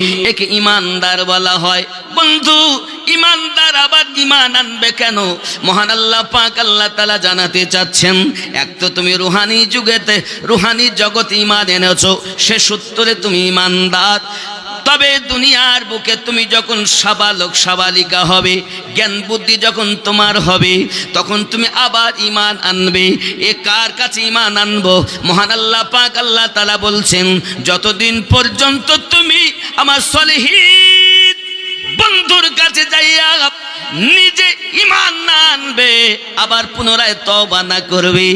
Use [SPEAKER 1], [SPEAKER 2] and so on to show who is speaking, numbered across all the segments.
[SPEAKER 1] একে ইমানদার বলা হয়। বন্ধু, ইমানদার আবার ইমান আনবে কেন? মহান আল্লাহ পাক আল্লাহ তাআলা জানাতে চাচ্ছেন, এক তো তুমি রুহানি যুগেতে রুহানি জগতে ইমান এনেছো, সে সূত্রে তুমি ইমানদার। তবে দুনিয়ার বুকে তুমি যখন সাবালক সাবালিকা হবে, জ্ঞান বুদ্ধি যখন তোমার হবে, তখন তুমি আবার ইমান আনবে। এ কার কাছে ইমান আনবো? মহান আল্লাহ পাক আল্লাহ তাআলা বলছেন, যতদিন পর্যন্ত তুমি আমার সলিহিন বন্ধুর কাছে যাইয়া নিজে ইমান না আনবে, আবার পুনরায় তওবা না করবে,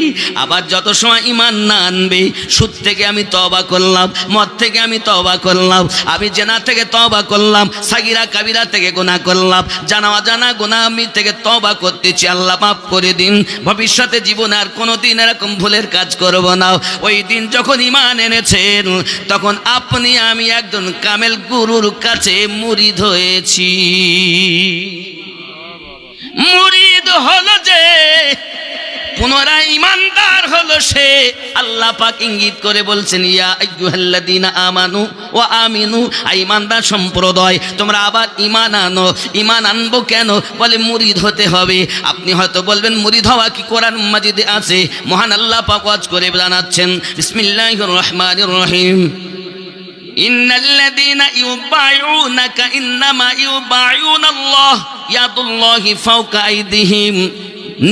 [SPEAKER 1] আবার যত সময় ইমান না আনবে, সুদ থেকে আমি তওবা করলাম, মদ থেকে আমি তওবা করলাম, আমি জেনা থেকে তওবা করলাম, সাগিরা কাবিরা থেকে গুনাহ করলাম, জানা অজানা গুনাহ আমি থেকে তওবা করতেছি, আল্লাহ মাফ করে দিন, ভবিষ্যতে জীবনে আর কোনোদিন এরকম ভুলের কাজ করব না। ওই দিন যখন ইমান এনেছেন, তখন আপনি আমি একজন কামেল গুরুর কাছে মুরিদ হয়েছি। মুরিদ হলো যে, পুনরায় ইমানদার হলো সে। আল্লাহ পাক ইঙ্গিত করে বলছেন, ইয়া আইয়ুহাল্লাযীনা আমানু ওয়া আমিনু, ইমানদার সম্প্রদায় তোমরা আবার ইমান আনো। ইমান আনবো কেন? বলে মুরিদ হতে হবে। আপনি হয়তো বলবেন, মুরিদ হওয়া কি কোরআন মাজিদে আছে? মহান আল্লাহ পাক ওয়াজ করে জানাচ্ছেন, বিসমিল্লাহির রহমানির রহিম, ইন্নাল্লাযীনা ইউবাইউনাকা ইন্নামা ইউবাইউনাল্লাহ ইয়াদুল্লাহি ফাওকা আইদিহিম,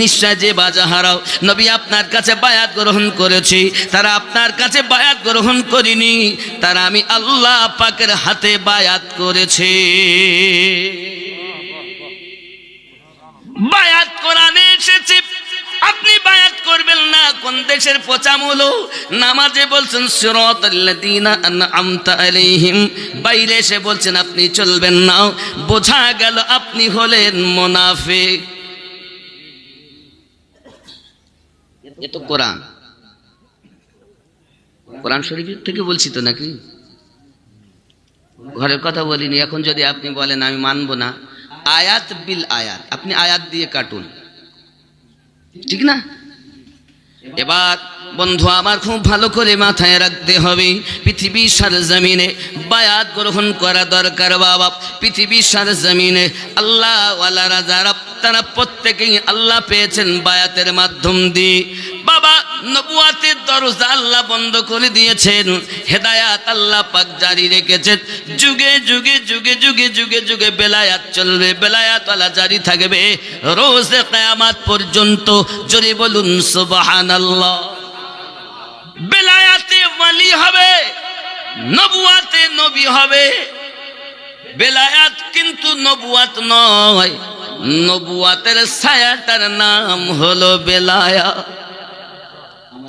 [SPEAKER 1] নিশ্চয় যে বাজাহারাও নবী আপনার কাছে বায়াত গ্রহণ করেছে, তারা আপনার কাছে বায়াত গ্রহণ করিনি, তারা আমি আল্লাহ পাকের হাতে বায়াত করেছে। বায়াত কোরআনে এসেছে, আপনি বায়াত করবেন না। কোন দেশের পচামুলো? নামাজে বলছেন সিরাতাল্লাযীনা আনআমতা আলাইহিম, বাইরে এসে বলছেন আপনি চলবেন না। বোঝা গেল আপনি হলেন মুনাফিক। এ তো কোরআন, কোরআন শরীফ থেকে বলছি তো, নাকি ঘরের কথা বলিনি। এখন যদি আপনি বলেন আমি মানব না, আয়াত বিল আয়াত, আপনি আয়াত দিয়ে কাটুন, ঠিক না? এবার বন্ধু আমার খুব ভালো করে মাথায় রাখতে হবে, পৃথিবীর সরজমিনে বায়াত গ্রহণ করা দরকার বাবা। পৃথিবীর সরজমিনে আল্লাহ ওয়ালারা যারা, তারা প্রত্যেকেই আল্লাহ পেয়েছেন বায়াতের মাধ্যম দিয়ে। বাবা, নবুয়াতের দরজা আল্লাহ বন্ধ করে দিয়েছেন, হেদায়াত আল্লাহ পাক জারি রেখেছেন। যুগে যুগে যুগে যুগে যুগে যুগে বেলায়াত চলবে, বেলায়াত আল্লাহ জারি থাকবে রোজে কিয়ামত পর্যন্ত। জোরে বলুন সুবহানাল্লাহ। বেলায়াতে ওয়ালি হবে, নবুয়াতে নবী হবে। বেলায়াত কিন্তু নবুয়াত নয়, নবুয়াতের ছায়াটার নাম হলো বেলায়াত।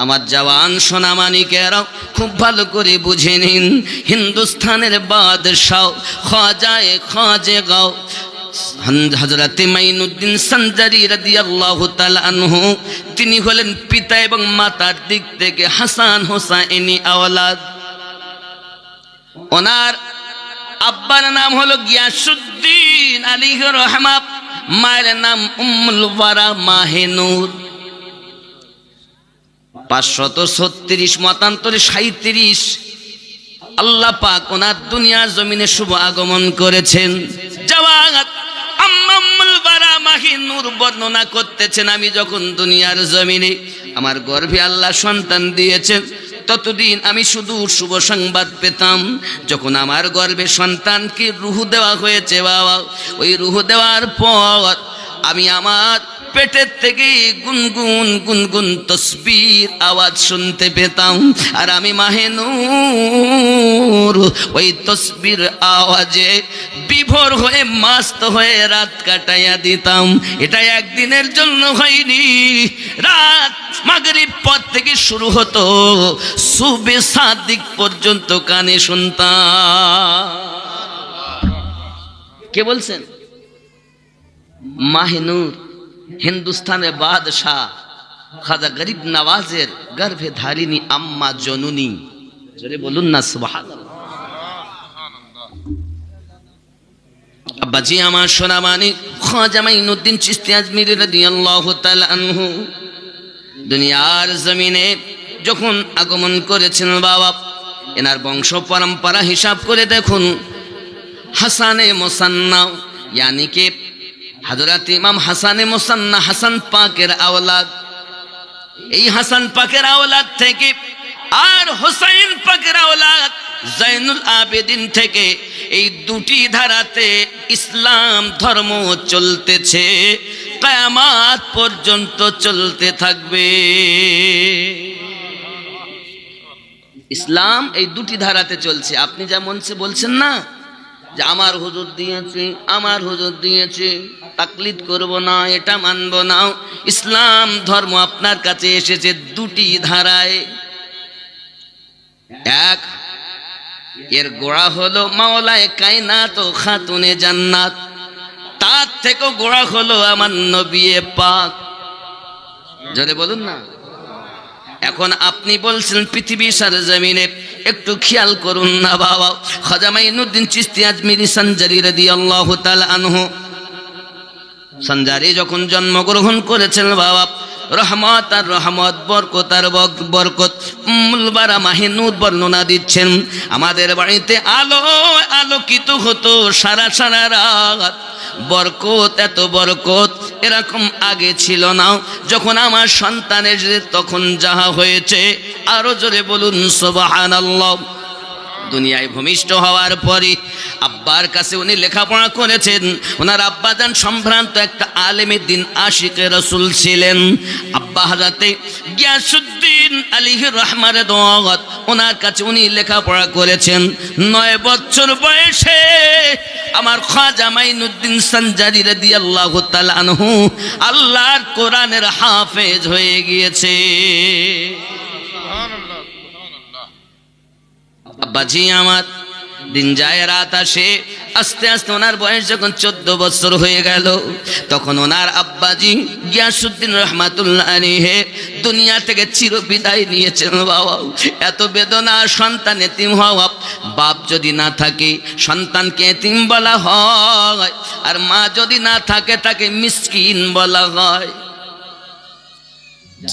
[SPEAKER 1] আমার জওয়ান সোনামানিকেরা খুব ভালো করে বুঝে নিন, হিন্দুস্তানের বাদশাহ খাজায়ে খাজেগাঁও হযরত মাইনুদ্দিন সঞ্জারি রাদিয়াল্লাহু তাআলা আনহু, তিনি হলেন পিতা এবং মাতার দিক থেকে হাসান হোসাইনি আওলাদ। ওনার আব্বার নাম হলো গিয়াসউদ্দিন আলাইহির রহমাত, মায়ের নাম উম্মুল ওয়ারা মাহেনুর। 536 মতান্তরে 37 আল্লাহ পাক ওনার দুনিয়ার জমিনে শুভ আগমন করেছেন। জাওয়াত আম্মা উম্মুল ওয়ারা মাহেনুর বর্ণনা করতেছেন, আমি যখন দুনিয়ার জমিনে আমার গর্ভে আল্লাহ সন্তান দিয়েছেন, ততদিন আমি শুধু শুভ সংবাদ পেতাম। যখন আমার গর্ভে সন্তানকে রূহ দেওয়া হয়েছে বাবা, ওই রূহ দেওয়ার পর আমি আমার পেটের থেকে গুনগুন গুনগুন তসবির আওয়াজ শুনতে পেতাম, আর আমি মাহেনুর ওই তসবির আওয়াজে বিভোর হয়ে মাস্ত হয়ে রাত কাটাইয়া দিতাম। এটা একদিনের জন্য হয়নি, রাত মাগরিব পর থেকে শুরু হতো, সুবে সাদিক পর্যন্ত কানে শুনতাম। কে বলছেন? মাহেনুর, হিন্দুস্তানের বাদশাহ খাজা গরিব নওয়াজের গর্ভে ধারিনী আম্মা জননী। জোরে বলুন না সুবহানাল্লাহ। আব্বাজি আমার সোনামানি খাজা মাইনুদ্দিন চিশতি আজমিরি রাদিয়াল্লাহু তাআলা আনহু দুনিয়ার জমিনে যখন আগমন করেছেন বাবা, এনার বংশ পরম্পরা হিসাব করে দেখুন হাসানে মুসান্না, यानी कि হযরত ইমাম হাসানে মুসান্না হাসান পাকের আওলাদ। এই হাসান পাকের আওলাদ থেকে আর হুসাইন পাকের আওলাদ জাইনুল আবেদিন থেকে এই দুটি ধারাতে ইসলাম ধর্ম চলতেছে, কিয়ামত পর্যন্ত চলতে থাকবে। ইসলাম এই দুটি ধারাতে চলছে। আপনি যেমন বলছেন না যে আমার হুজুর দিয়েছে, আমার হুজুর দিয়েছে, তাকলিদ করব না, এটা মানব না। ইসলাম ধর্ম আপনার কাছে এসেছে দুটি ধারায়। এক, এর গোড়া হলো মাওলায়ে কায়নাত ও খাতুনে জান্নাত, তার থেকেও গোড়া হলো আমার নবী পাক। জোরে বলুন না। এখন আপনি বলছেন পৃথিবী সরজমিনে, একটু খেয়াল করুন না বাবা। খাজা মাইনুদ্দিন চিশতি আজমিরি সঞ্জারি রাদিয়াল্লাহু তাআলা আনহু, সঞ্জারি যখন জন্মগ্রহণ করেছেন বাবা, রহমত আর রহমত, বরকত আর বরকত, মুলবারা মাহিনুদ বর্ণনা দিচ্ছেন আমাদের বাড়িতে আলো আলোকিত হতো সারা সারা রাত। বরকত, এত বরকত এরকম আগে ছিল না। যখন আমার সন্তানের তখন যাহা হয়েছে, আরো জোরে বলুন সুবহানাল্লাহ। দুনিয়ায় ভূমিষ্ঠ হওয়ার পরে আব্বার কাছে উনি লেখাপড়া করেছেন। ওনার আব্বাজান সম্ভ্রান্ত একটা আলেমে দ্বীন আশিকে রাসূল ছিলেন। আব্বা হযরতে গিয়াসউদ্দিন আলাইহির রহমাতুল্লাহ, ওনার কাছে উনি লেখাপড়া করেছেন। 9 বছর বয়সে আমার খাজা মাইনুদ্দিন সঞ্জারি রাদিয়াল্লাহু তাআলা আনহু আল্লাহর কোরআনের হাফেজ হয়ে গিয়েছে। আব্বাজি আমার, দিন যায় রাত আসে, আস্তে আস্তে ওনার বয়স যখন 14 বছর হয়ে গেল, তখন ওনার আব্বাজি গিয়াসউদ্দিন রহমাতুল্লাহ আলাইহি দুনিয়া থেকে চিরবিদায় নিয়েছেন। বাবা, এত বেদনা, সন্তান এতিম হওয়া। বাপ যদি না থাকে সন্তানকে এতিম বলা হয়, আর মা যদি না থাকে তাকে মিসকিন বলা হয়।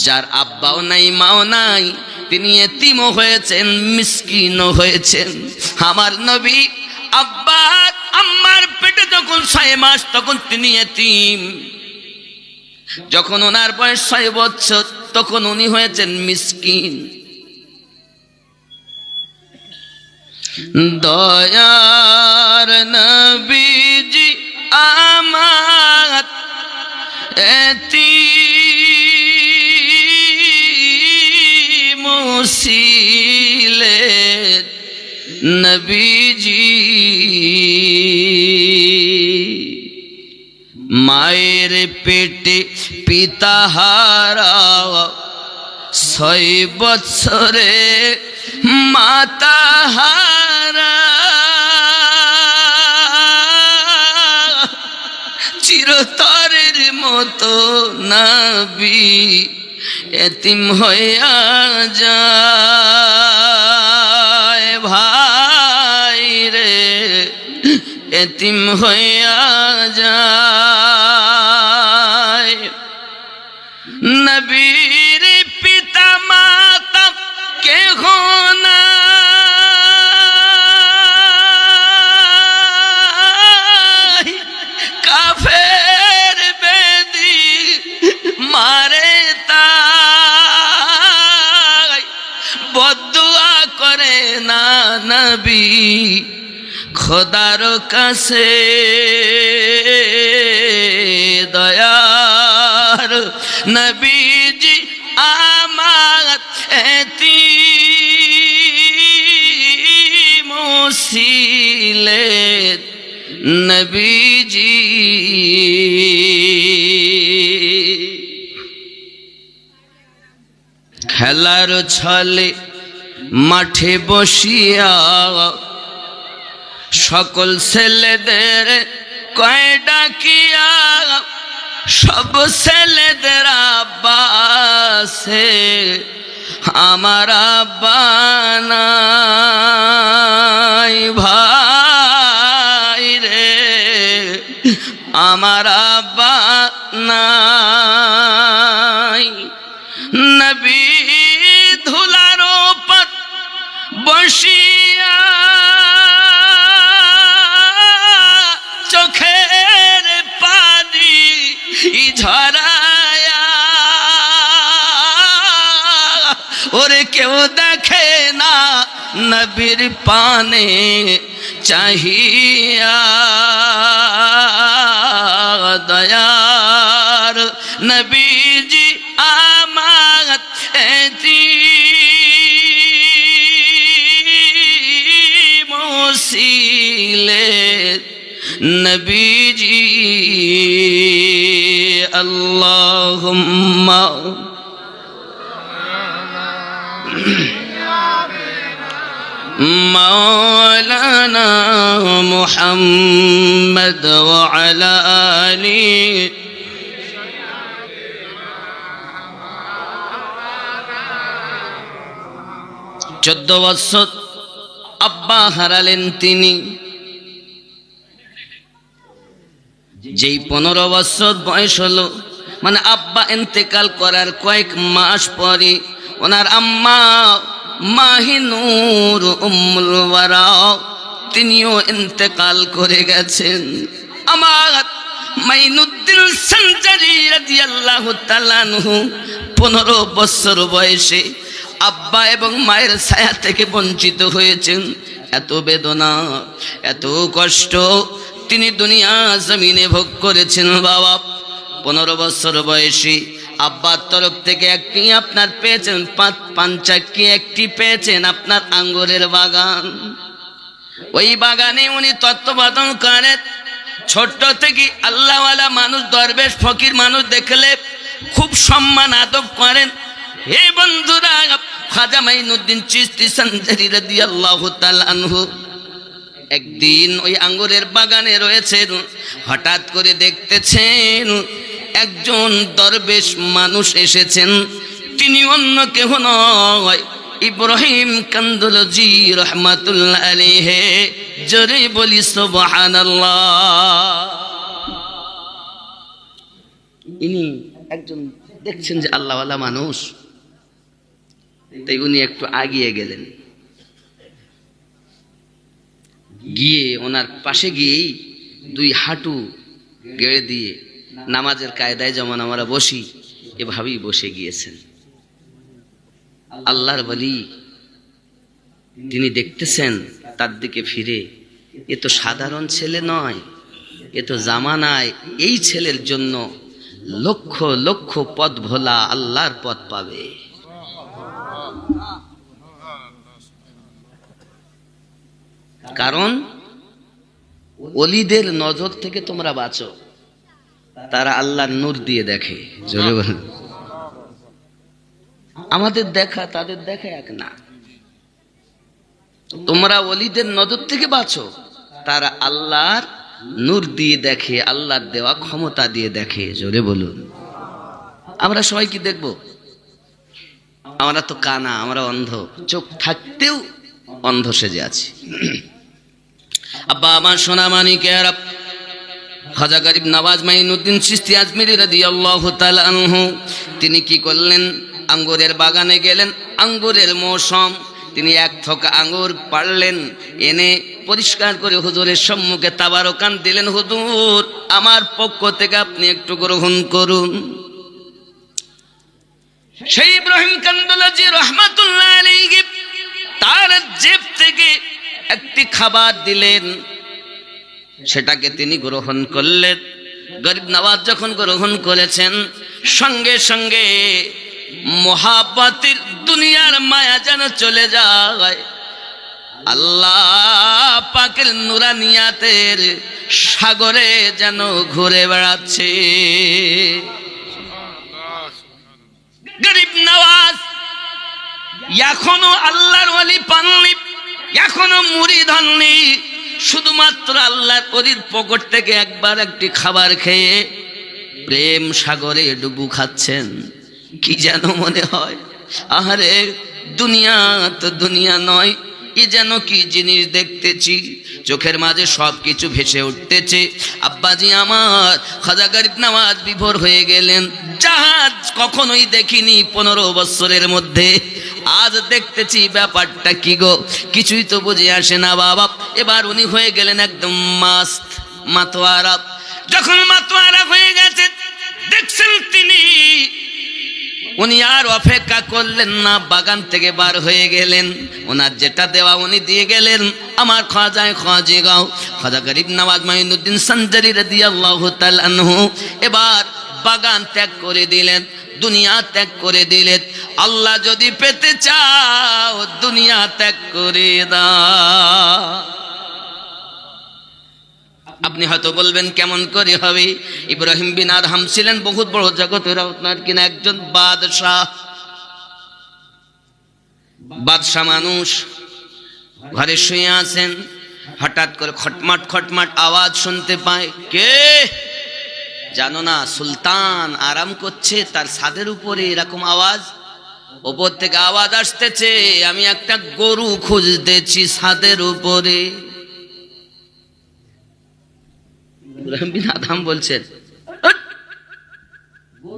[SPEAKER 1] যার আব্বাও নাই মাও নাই, তিনি এতিমও হয়েছেন, মিসকিনও হয়েছেন। আমার নবী আব্বা আম্মার পেটে যখন 6 মাস, তখন তিনি এতিম। যখন ওনার বয়স 6 বছর, তখন উনি হয়েছেন মিসকিন। দয়ার নবীজি আমার এতিম ছিলেন নবীজি, মায়ের পেটে পিতাহারা 6 বছরে মাতাহারা, চিরতরের মতো নবী এতিম হইয়া যায়। ভাই রে, এতিম হইয়া যায়। নবীর পিতা মাতা কেহ নাই, কাফের বেদি মারে তাই, বদদুয়া করে না নবী খোদার কাছে। দয়ার নবীজি আমার এতিম ছিলেন নবীজি। খেলার ছলে মাঠে বসিয়া সকল ছেলেদের কয় ডাকিয়া, সব ছেলেদের আব্বা আছে, আমার আব্বা নাই। ভাই রে, আমার আব্বা নাই। নবী ধুলার উপর বসিয়া ওরে কেউ দেখে না নবীর পানে চাহিয়া দয়ার নবীজি আমার মুসিলে নবীজি আল্লাহুম্মা مولانا محمد وعلى آله 14 বছর আব্বা হারালেন তিনি। যেই 15 বছর বয়স হলো, মানে আব্বা ইন্তেকাল করার কয়েক মাস পরে ওনার আম্মা মাহিনুর উম্মুল ওয়ারা তিনিও ইন্তেকাল করে গেছেন। আমার মাইনুদ্দিন সঞ্জারি রাদিয়াল্লাহু তাআলা আনহু 15 বছর বয়সে আব্বা এবং মায়ের ছায়া থেকে বঞ্চিত হয়েছেন। এত বেদনা, এত কষ্ট তিনি দুনিয়া জমিনে ভোগ করেছেন। বাবা 15 বছর বয়সী আব্বার তরফ থেকে একটি আপনার পেয়েছেন, পাঞ্চাকি একটি পেয়েছেন আপনার আঙ্গুরের বাগান। ওই বাগানে উনি তত্ত্বাবধান করেন। ছোট্ট থেকে আল্লাহওয়ালা মানুষ, দরবেশ ফকির মানুষ দেখলে খুব সম্মান আদব করেন। হে বন্ধুরা, খাজা মাইনুদ্দিন চিশতি সঞ্জারি রাদিয়াল্লাহু তাআলা আনহু একদিন ওই আঙ্গুরের বাগানে রয়েছেন। হঠাৎ করে দেখতেছেন একজন দরবেশ মানুষ এসেছেন। তিনি অন্য কেহ নয়, ইব্রাহিম কান্দুলজি রহমাতুল্লাহ আলাইহি। জোরে বলি সুবহানাল্লাহ। ইনি একজন দেখছেন যে আল্লাহওয়ালা মানুষ, তাই উনি একটু আগিয়ে গেলেন। গিয়ে ওনার পাশে গিয়েই 2 হাঁটু গেড়ে দিয়ে নামাজের কায়দায় যেমন আমরা বসি এভাবেই বসে গিয়েছেন। আল্লাহর ওলি তিনি দেখতেছেন তার দিকে ফিরে, এ তো সাধারণ ছেলে নয়, এ তো জামানায় এই ছেলের জন্য লক্ষ লক্ষ পথ ভোলা আল্লাহর পথ পাবে। কারণ ওলিদের নজর থেকে তোমরা বাঁচো, তারা আল্লাহর নূর দিয়ে দেখে। জোরে বলেন। আমাদের দেখা তাদের দেখা এক না। তোমরা ওলিদের নজর থেকে বাঁচো, তারা আল্লাহর নূর দিয়ে দেখে, আল্লাহর দেওয়া ক্ষমতা দিয়ে দেখে। জোরে বলুন। আমরা সবাই কি দেখবো? আমরা তো কানা, আমরা অন্ধ, চোখ থাকতেও অন্ধ সেজে আছি। আব্বা আমার সোনা মানিকের খাজা গরিব নওয়াজ মাইনুদ্দিন চিশতি আজমিরি রাদিয়াল্লাহু তাআলা আনহু তিনি কি করলেন? আঙ্গুরের বাগানে গেলেন। আঙ্গুরের মৌসুম, তিনি 1 থোকা আঙ্গুর পাড়লেন, এনে পরিষ্কার করে হুজুরের সম্মুখে তাবারকান দিলেন। হুজুর, আমার পক্ষ থেকে আপনি একটু গ্রহণ করুন। সেই ইব্রাহিম কান্দুলজি রহমাতুল্লাহ আলাইহি তার জেব থেকে একটি খাবার দিলেন, সেটাকে তিনি গ্রহণ করলেন। গরিব নওয়াজ যখন গ্রহণ করেছেন, সঙ্গে সঙ্গে মোহাব্বতের দুনিয়ার মায়া যেন চলে যায়। আল্লাহ পাকের নুরানিয়াতের সাগরে যেন ঘুরে বেড়াচ্ছে। গরিব নওয়াজ এখনো আল্লাহর ওলি পাননি, এখনো মুরিদ হননি। শুধুমাত্র আল্লাহর ওলির পকেট থেকে একবার একটি খাবার খেয়ে প্রেম সাগরে ডুবু খাচ্ছেন। কি যেন মনে হয়, আহারে দুনিয়া তো দুনিয়া নয়, এ যেন কি জিনিস দেখতেছি। চোখের মাঝে সব কিছু ভেসে উঠতেছে। আব্বাজি আমার খাজা গরিব নওয়াজ বিভোর হয়ে গেলেন। জাহাজ কখনোই দেখিনি 15 বছরের মধ্যে, আজ দেখতেছি ব্যাপারটা কি গো, কিছুই তো বুঝে আসে না বাবা। এবার উনি হয়ে গেলেন একদম মাস্ত, মাতোয়ারা। যখন মাতোয়ারা হয়ে গেছে, দেখছেন তিনি উনি আর অপেক্ষা করলেন না, বাগান থেকে বার হয়ে গেলেন। ওনার যেটা দেওয়া উনি দিয়ে গেলেন আমার খাজা গরিব নওয়াজ মাইনুদ্দিন সঞ্জারি রাদিয়াল্লাহু তাআলা আনহু। এবার বাগান ত্যাগ করে দিলেন, দুনিয়া ত্যাগ করে দিলেন। আল্লাহ যদি পেতে চাও দুনিয়া ত্যাগ করে দাও। আপনি হয়তো বলবেন কেমন করে হবে? ইব্রাহিম বিন আদহাম ছিলেন বহুত বড় জগতের আপনার কিনা একজন বাদশাহ মানুষ। ঘরে শুয়ে আছেন, হঠাৎ করে খটমাট খটমাট আওয়াজ শুনতে পায়। কে জানো না? সুলতান আরাম করছে, তার ছাদের উপরে এরকম আওয়াজ, ওপর থেকে আওয়াজ আসতেছে, আমি একটা গরু খুঁজতেছি ছাদের উপরে। ইব্রাহিম বিন আদহাম বলছেন,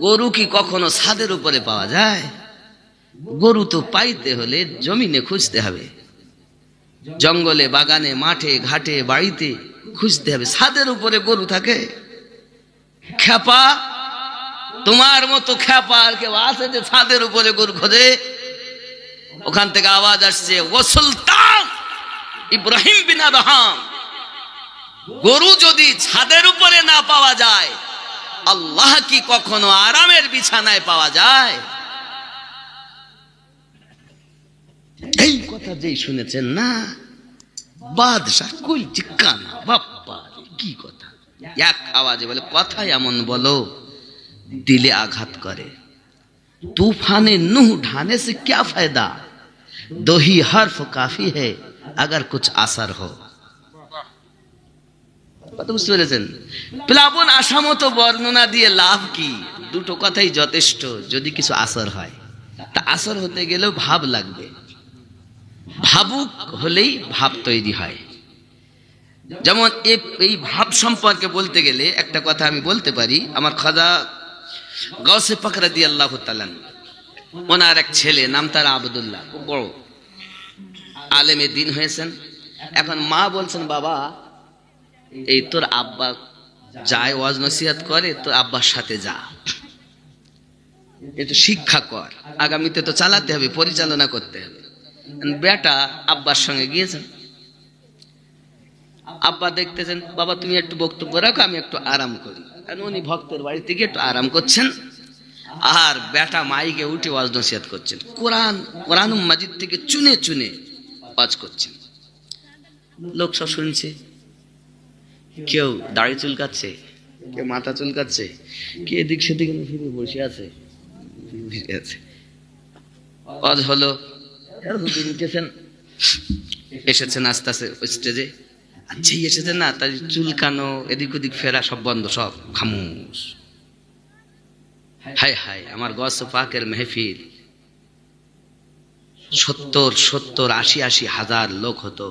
[SPEAKER 1] গরু কি কখনো ছাদের উপরে পাওয়া যায়? গরু তো পাইতে হলে জমিনে খুঁজতে হবে, জঙ্গলে, বাগানে, মাঠে, ঘাটে, বাড়িতে খুঁজতে হবে। ছাদের উপরে গরু থাকে? খেপা, তোমার মতো খেপা আর কেউ আছে যে ছাদের উপরে গরু খোঁজে? ওখান থেকে আওয়াজ আসছে, ও সুলতান ইব্রাহিম বিন আদহাম, গরু যদি ছাদের উপরে না পাওয়া যায়, আল্লাহ কি কখনো আরামের বিছানায় পাওয়া যায়? এই কথা যেই শুনেছেন না, বাদশাহ কই যে কানা, বাপ্পা কি কথা! এক আওয়াজে বলে, কথা এমন বলো দিলে আঘাত করে। तूफान नूह ढाने से क्या फायदा, दो ही हर्फ काफी है अगर कुछ असर हो। বুঝতে পেরেছেন? প্লাবন আসা মতো বর্ণনা দিয়ে লাভ কি? দুটো কথাই যথেষ্ট যদি কিছু আসর হয়। তা আসর হতে গেলেও ভাব লাগবে, ভাবুক হলেই ভাব তৈরি হয়। যেমন এই ভাব সম্পর্কে বলতে গেলে একটা কথা আমি বলতে পারি। আমার খাজা গাউসে পাক রাদিয়াল্লাহু তাআলা, ওনার এক ছেলে, নাম তার আব্দুল্লাহ, বড় আলেমে দ্বীন হয়েছেন। এখন মা বলছেন, বাবা এই তোর আব্বা যায় ওয়াজ নসিহত করে, তোর আব্বার সাথে যা, একটু শিক্ষা কর, আগামীতে তো চালাতে হবে, পরিচালনা করতে হবে। বেটা আব্বার সঙ্গে গিয়েছেন, আব্বা দেখতেছেন, বাবা তুমি একটু বক্তব্য রাখো, আমি একটু আরাম করি। উনি ভক্তের বাড়ি থেকে একটু আরাম করছেন, আর বেটা মাইকে উঠে ওয়াজ নসিহত করছেন, কোরআন মাজিদ থেকে চুনে চুনে ওয়াজ করছেন। লোক সব শুনছে, কেউ দাড়ি চুলকাচ্ছে, কেউ মাথা চুলকাচ্ছে, কে এদিক সেদিকে ফিরে বসে আছে। ওয়াজ হলো, এসেছেন আস্তে আস্তে ওই স্টেজে। যেই এসেছেন না, তার চুলকানো, এদিক ওদিক ফেরা সব বন্ধ, সব খামোশ। হায় হায়, আমার গস পাকের মেহফিল 70-80 হাজার লোক হতো,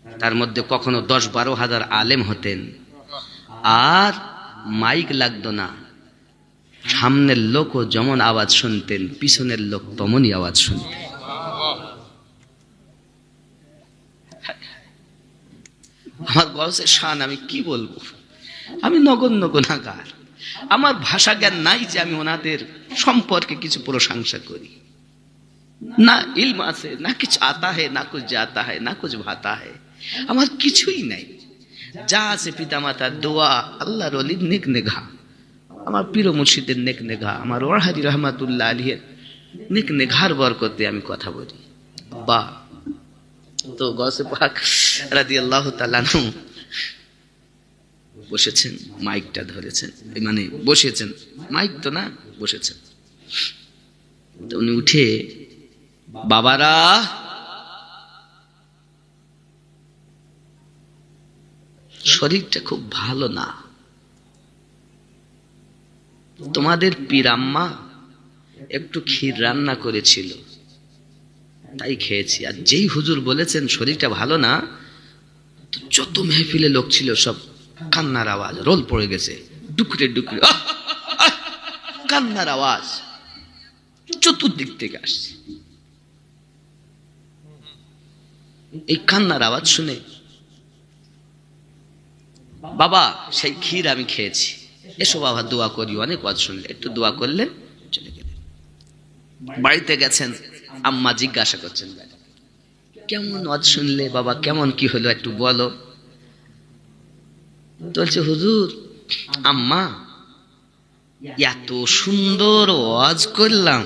[SPEAKER 1] তার মধ্যে কখনো 10-12 হাজার আলেম হতেন, আর মাইক লাগতো না। সামনের লোকও যেমন আওয়াজ শুনতেন, পিছনের লোক তেমনই আওয়াজ শুনতেন। আমার গসের শান আমি কি বলবো? আমি নগণ্য গুনাহগার, আমার ভাষা জ্ঞান নাই যে আমি ওনাদের সম্পর্কে কিছু প্রশংসা করি। না ইলম আছে, না কিছু আতা হে, না কুছ জাতা হে, না কুছ ভাতা হে, আমার কিছুই নাই। যা আছে পিতামাতার দোয়া, আল্লাহর ওলির নেক নেঘা, আমার পীর মুর্শিদের নেক নেঘা, আমার ওয়াহাদি রহমাতুল্লাহ আলাইহির নেক নেঘার বরকতে আমি কথা বলি। বাহ! তো গৌসে পাক রাদিয়াল্লাহু তাআলা আনহু বসেছেন, মাইকটা ধরেছেন, মানে বসেছেন, মাইক তো না, বসেছেন। তো উনি উঠে, বাবারা শরীরটা খুব ভালো না, তোমাদের পীর আম্মা একটু ক্ষীর রান্না করেছিল, তাই খেয়েছি। আর যেই হুজুর বলেছেন শরীরটা ভালো না, যত মেহফিলে লোক ছিল সব কান্নার আওয়াজ, রোল পড়ে গেছে, ডুকরে ডুকরে কান্নার আওয়াজ চতুর্দিক থেকে আসছে। এই কান্নার আওয়াজ শুনে, বাবা সেই ক্ষীর আমি খেয়েছি, এসো বাবা দোয়া করি, অনেক ওয়াজ শুনলে, একটু দোয়া করলেন, চলে গেলেন। বাড়িতে গেছেন, আম্মা জিজ্ঞাসা করছেন, কেমন ওয়াজ শুনলে বাবা, কেমন কি হলো একটু বলো। বলছে, হুজুর আম্মা এত সুন্দর ওয়াজ করলাম,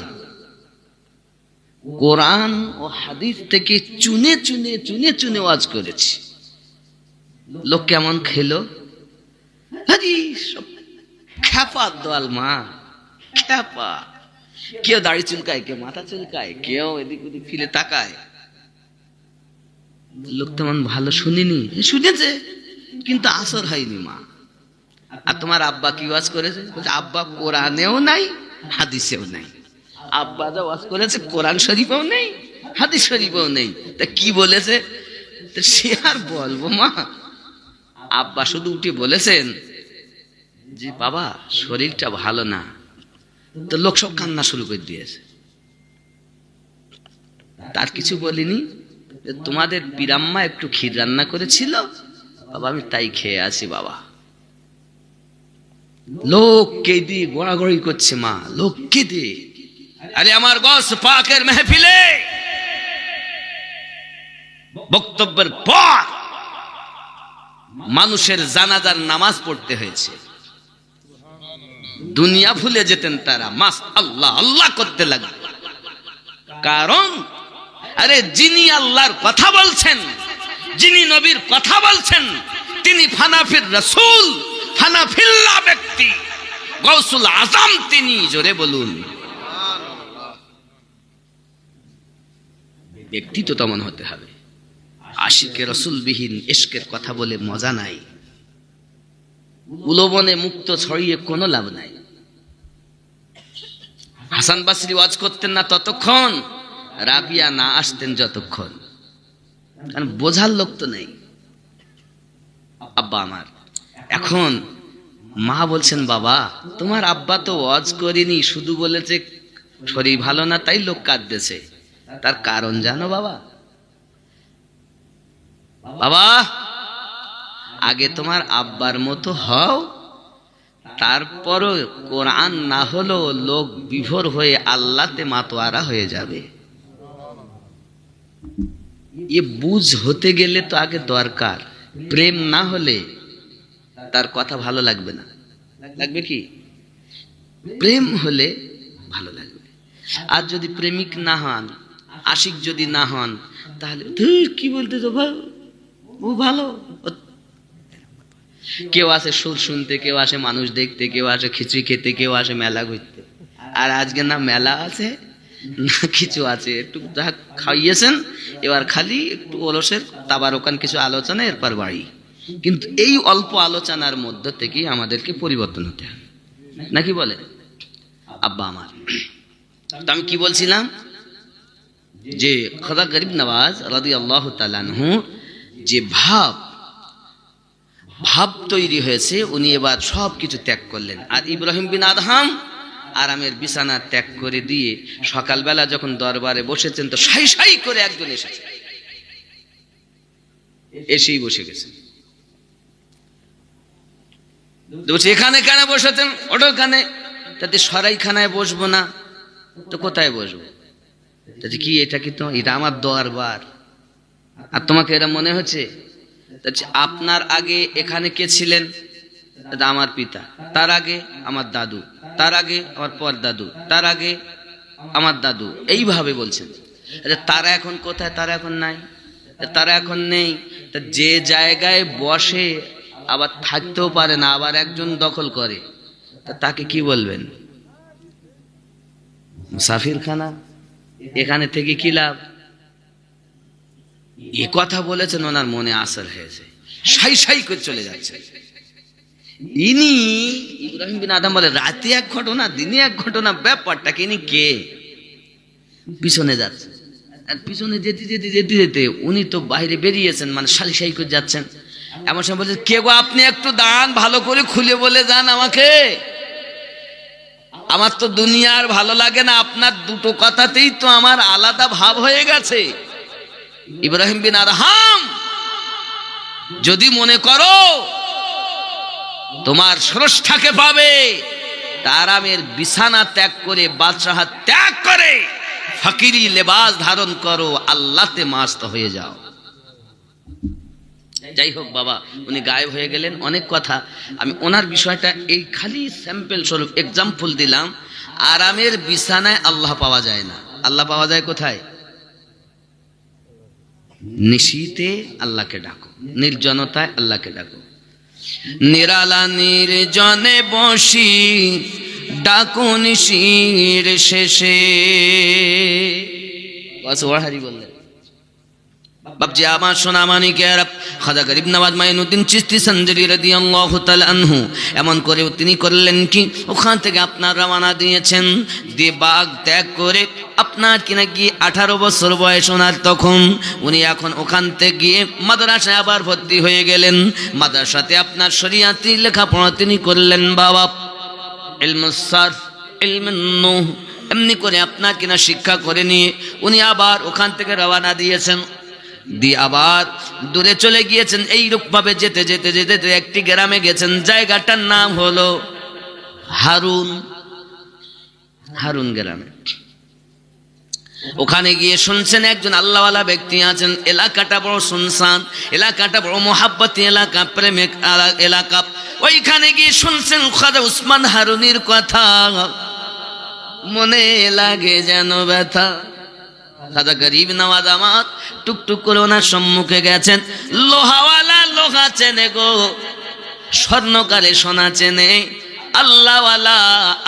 [SPEAKER 1] কোরআন ও হাদিস থেকে চুনে চুনে চুনে চুনে ওয়াজ করেছি, লোক কেমন খেলো? খ্যাপা দোয়াল মা, খ্যাপা। কেউ দাড়ি চুলকায়, কেউ মাথা চুলকায়, কেউ এদিক ওদিক ফিরে তাকায়। লোক তেমন ভালো শুনিনি, শুনেছে কিন্তু আসর হয়নি মা। আর তোমার আব্বা কি ওয়াজ করেছে? বলছে, আব্বা কোরআনেও নাই হাদিসেও নাই। আব্বা যা ওয়াজ করেছে কোরআন শরীফেও নেই হাদিস শরীফেও নেই, তা কি বলেছে সে আর বলবো মা। আব্বা শুধু উঠে বলেছেন যে বাবা শরীরটা ভালো না। তো লোক সব কান্না শুরু করে দিয়েছে। তার কিছু বলিনি, তোমাদের পিরাম্মা একটু ক্ষীর রান্না করেছিল বাবা, আমি তাই খেয়ে আছি বাবা। লোক কেঁদে গড়াগড়ি করছে মা, লোক কেঁদে। আরে আমার গস পাকের মেহফিলে বক্তব্যের পর মানুষের জানাজার নামাজ পড়তে হয়েছে। দুনিয়া ভুলে যেতেন তারা, মাস আল্লাহ আল্লাহ করতে লাগলো। কারণ আরে যিনি আল্লাহর কথা বলছেন, যিনি নবীর কথা বলছেন, তিনি ফানাফির রাসূল, ফানাফিল্লাহ ব্যক্তি, গৌসুল আজম তিনি। জোরে বলুন। ব্যক্তি তো তেমন হতে হবে। আশিকে রসুল বিহীন ইশকের কথা বলে মজা নাই। উলোবনে মুক্ত ছড়িয়ে কোনো লাভ নাই। হাসান বাসরি ওয়াজ করতেন না ততক্ষণ, রাবিয়া না আসতেন যতক্ষণ, কারণ বোঝার লোক তো নেই। আব্বা আমার এখন মা বলছেন, বাবা তোমার আব্বা তো ওয়াজ করেনি, শুধু বলেছে শরীর ভালো না তাই লোক কাঁদতেছে, তার কারণ জানো বাবা? বাবা আগে তোমার আব্বার মতো হও, তারপরও কোরআন না হলো লোক বিভোর হয়ে আল্লাহতে মাতোয়ারা হয়ে যাবে। এ বুঝ হতে গেলে তো আগে দরকার। প্রেম না হলে তার কথা ভালো লাগবে না। লাগবে কি? প্রেম হলে ভালো লাগবে। আর যদি প্রেমিক না হন, আশিক যদি না হন, তাহলে কি বলতে তো ও ভালো। কেউ আসে সুর শুনতে, কেউ আসে মানুষ দেখতে, কেউ আসে খিচুড়ি খেতে, কেউ আসে মেলা ঘুরতে। আর আজকে না মেলা আছে না কিছু আছে, একটু যা খাইয়েছেন, এবার খালি একটু অলসের তাবারকান কিছু আলোচনা, এরপর বাড়ি। কিন্তু এই অল্প আলোচনার মধ্য থেকেই আমাদেরকে পরিবর্তন হতে হবে, নাকি বলে আব্বা আমার? তো আমি কি বলছিলাম যে খাজা গরিব নওয়াজ রাদিয়াল্লাহু তাআলা আনহু যে ভাব তৈরি হয়েছে, উনি এবার সব কিছু ত্যাগ করলেন। আর ইব্রাহিম বিন আদহাম আরামের বিছানা ত্যাগ করে দিয়ে সকালবেলা যখন দরবারে বসেছেন, তো সাই সাই করে একজন এসেই বসে গেছে। এখানে কেন বসেছেন? ওখানে। তাতে সরাইখানায় বসবো না তো কোথায় বসবো? তাতে কি এটা কি তো এটা আমার দরবার, আর তোমাকে এরা মনে হচ্ছে? আপনার আগে এখানে কে ছিলেন? আমার পিতা, তার আগে আমার দাদু, তার আগে আমার পরদাদু, তার আগে আমার দাদু, এইভাবে বলছেন। তারা এখন কোথায়? তারা এখন নাই, তারা এখন নেই। যে জায়গায় বসে আবার থাকতেও পারে না, আবার একজন দখল করে, তাকে কি বলবেন? মুসাফিরখানা। এখানে থেকে কি লাভ? এ কথা বলেছেন, ওনার মনে আসর হয়েছে, সাই সাই করে চলে যাচ্ছে। ইনি ইব্রাহিম বিন আদম বলে রাতে এক ঘটনা, দিনে এক ঘটনা, ব্যাপারটাকে ইনি কে? পিছনে যাচ্ছে, আর পিছনে যেতে যেতে যেতে যেতে উনি তো বাইরে বেরিয়েছেন, মানে সাই সাই করে যাচ্ছেন। এমন সময় বলছে, কে গো আপনি? একটু দাঁড়ান, ভালো করে খুলে বলে যান আমাকে, আমার তো দুনিয়ার ভালো লাগে না, আপনার দুটো কথাতেই তো আমার আলাদা ভাব হয়ে গেছে। ইব্রাহিম বিন আদহাম, যদি মনে করো তোমার স্রষ্টাকে পাবে, তার আরামের বিছানা ত্যাগ করে, বাদশাহ ত্যাগ করে ফকিরি লেবাস ধারণ করো, আল্লাহতে মাস্ত হয়ে যাও। যাই হোক বাবা, উনি গায়েব হয়ে গেলেন। অনেক কথা, আমি ওনার বিষয়টা এই খালি স্যাম্পল স্বরূপ এক্সাম্পল দিলাম। আরামের বিছানায় আল্লাহ পাওয়া যায় না। আল্লাহ পাওয়া যায় কোথায়? নিশীতে আল্লাহকে ডাকো, নির্জনতায় আল্লাহকে ডাকো। নিরালা নির্জনে বসি ডাকো নিশির শেষে। ওয়াহারি বললেন বাপজি আমার সোনা মানিকের খাজা গরিব নওয়াজ মাইনুদ্দিন চিশতি সঞ্জরি রাদিয়াল্লাহু তাআলা আনহু এমন করে তিনি করলেন কি, ওখান থেকে আপনার রওনা দিয়েছেন, দিয়ে বাগ ত্যাগ করে আপনার কিনা গিয়ে 18 বছর বয়স ওনার তখন। উনি এখন ওখান থেকে গিয়ে মাদ্রাসায় আবার ভর্তি হয়ে গেলেন। মাদ্রাসাতে আপনার শরিয়াতি লেখাপড়া তিনি করলেন বাবা, ইলমুস সারফ, ইলমুন নুহ, এমনি করে আপনার কিনা শিক্ষা করে নিয়ে উনি আবার ওখান থেকে রওনা দিয়েছেন। দিয়ে আবার দূরে চলে গিয়েছেন। এইরূপ ভাবে যেতে যেতে যেতে একটি গ্রামে গেছেন, জায়গাটার নাম হলো হারুন গ্রামে। ওখানে গিয়ে শুনছেন একজন আল্লাহওয়ালা ব্যক্তি আছেন। এলাকাটা বড় শুনশান, এলাকাটা বড় মোহাব্বতি এলাকা, প্রেমিক এলাকা। ওইখানে গিয়ে শুনছেন খাজা উসমান হারুনির কথা, মনে লাগে যেন ব্যথা। খাজা গরিব নওয়াজ আমার টুকটুক করে ওনার সম্মুখে গেছেন। লোহাওয়ালা লোহা চেনে গো, স্বর্ণকারে সোনা চেনে, আল্লাহওয়ালা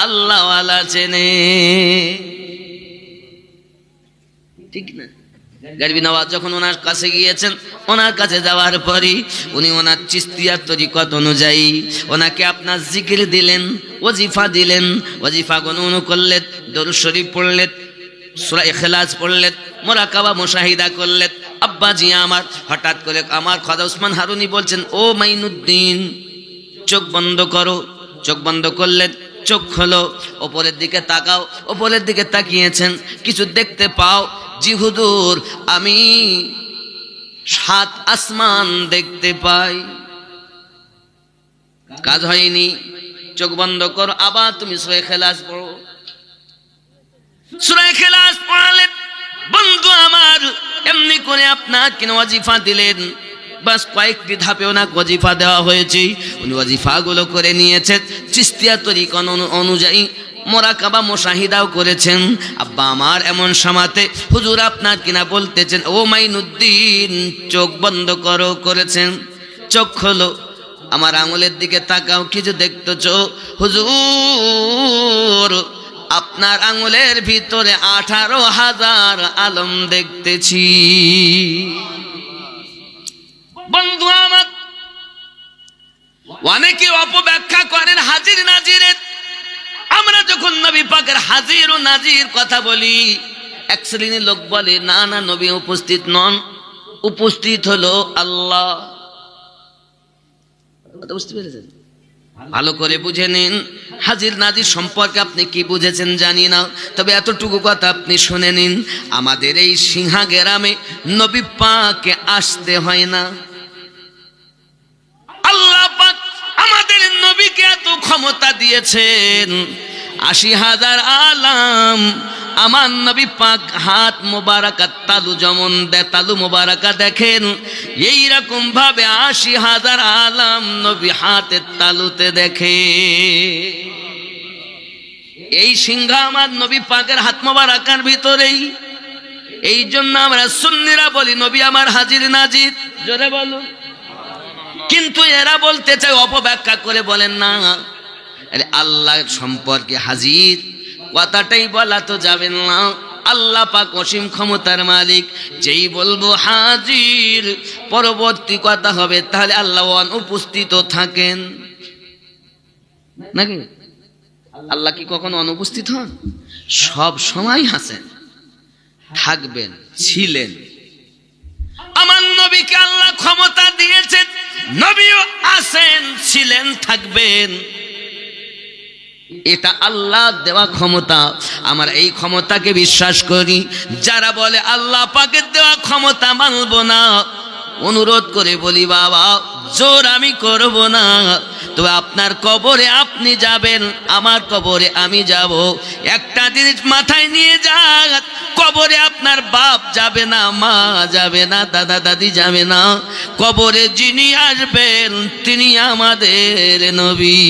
[SPEAKER 1] আল্লাহওয়ালা চেনে, ঠিক না? গরিব নওয়াজ যখন ওনার কাছে গিয়েছেন, ওনার কাছে যাওয়ার পরই উনি ওনার চিশতিয়ার তরিকত অনুযায়ী ওনাকে আপনার জিকির দিলেন, ওজিফা দিলেন। ওজিফা গুনগুন করলেন, দরুদ শরীফ পড়লেন, সূরা ইখলাস পড়লেন, মুরাকাবা মুশাহিদা করলেন। আব্বাজি আমার হঠাৎ করে আমার খাজা উসমান হারুনি বলছেন, ও মাইনুদ্দিন চোখ বন্ধ করো। চোখ বন্ধ করলেন, চোখ খোলো, ওপরের দিকে তাকাও। ওপরের দিকে তাকিয়েছেন, কিছু দেখতে পাও? জি হুজুর, আমি 7 আসমান দেখতে পাই। কাজ হয়নি, চোখ বন্ধ করো, আবার তুমি সূরা ইখলাস পড়ো। সূরা ইখলাস পড়ালেন। বন্ধু আমার এমনি করে আপনার কিনা ওয়াজিফা দিলেন। বাস কয়েকটি ধাপে ওনাকে ওয়াজিফা দেওয়া হয়েছে। উনি ওয়াজিফাগুলো করে নিয়েছেন, চিশতিয়া তরিকা অনুযায়ী মুরাকাবা মুশাহিদাও করেছেন। আব্বা আমার এমন সময়তে হুজুর আপনার কিনা বলতেছেন, ও মাইনুদ্দিন চোখ বন্ধ করো, করেছেন। চোখ খোলো, আমার আঙুলের দিকে তাকাও, কিছু দেখতেছো? হুজুর আপনার আঙুলের ভিতরে 18,000 আলম দেখতেছি। বন্ধু আমার অনেকে অপব্যাখ্যা করেন হাজির নাজিরের। আমরা যখন নবী পাকের হাজির ও নাজির কথা বলি, এক শ্রেণীর লোক বলে না না, নবী উপস্থিত নন, উপস্থিত হলো আল্লাহ। বুঝতে পেরেছেন? ভালো করে বুঝে নিন। হাজির নাজির সম্পর্কে আপনি কি বুঝেছেন জানি না, তবে এতটুকু কথা আপনি শুনে নিন, আমাদের এই সিংহা গ্রামে নবী পাকে আসতে হয় না। আল্লাহ পাক আমাদের নবীকে এত ক্ষমতা দিয়েছেন, 80,000 আলাম আমার নবী পাক হাত মোবারকা তালু যেমন তালু মোবারকা দেখেন, এইরকম ভাবে 80,000 আলাম নবী হাতের তালুতে দেখে। এই সিংহা আমার নবী পাকের হাত মোবারকার ভিতরেই। এই জন্য আমরা সুন্নিরা বলি নবী আমার হাজির নাজির, জোরে বলুন। কিন্তু এরা বলতে চায়, অপব্যাখ্যা করে বলেন না, আরে আল্লাহ সম্পর্কে হাজির কথাটাই বলা তো যাবে না। আল্লাহ পাক অসীম ক্ষমতার মালিক, যেই বলবো হাজির পরবর্তী কথা হবে, তাহলে আল্লাহ অনুপস্থিত থাকেন নাকি? আল্লাহ কি কখনো অনুপস্থিত হন? সব সময় আছেন, থাকবেন, ছিলেন। আমার নবীকে আল্লাহ ক্ষমতা দিয়েছেন, নবীও আছেন, ছিলেন, থাকবেন। এটা আল্লাহ দেওয়া ক্ষমতা। আমরা এই ক্ষমতাকে বিশ্বাস করি। যারা বলে আল্লাহ পাকের দেওয়া ক্ষমতা মানব না, অনুরোধ করে বলি বাবা, জোর আমি করব না, তবে আপনার কবরে আপনি যাবেন, আমার কবরে আমি যাব। একটা জিনিস মাথায় নিয়ে যান, কবরে আপনার বাপ যাবে না, মা যাবে না, দাদা দাদি যাবে না। কবরে যিনি আসবেন তিনি আমাদের নবী।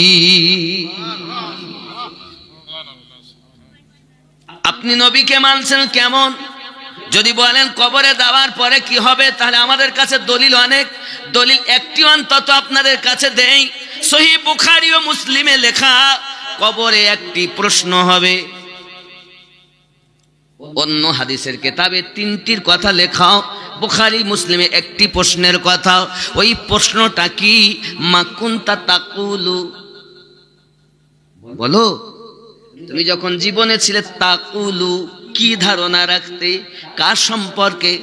[SPEAKER 1] আপনি নবীকে মানছেন কেমন? যদি বলেন কবরে দেওয়ার পরে কি হবে, তাহলে আমাদের কাছে দলিল অনেক। দলিল একটি অন্তত আপনাদের কাছে দেই। সহিহ বুখারী ও মুসলিমে লেখা, কবরে একটি প্রশ্ন হবে। অন্য হাদিসের কিতাবে তিনটির কথা লেখা, বুখারী মুসলিমে একটি প্রশ্নের কথা। ওই প্রশ্নটা কি? মা কুনতা তাকুলু, বলো তুমি যখন জীবনে ছিলে তাকুলু কি ধারণা রাখতে, কার সম্পর্কে?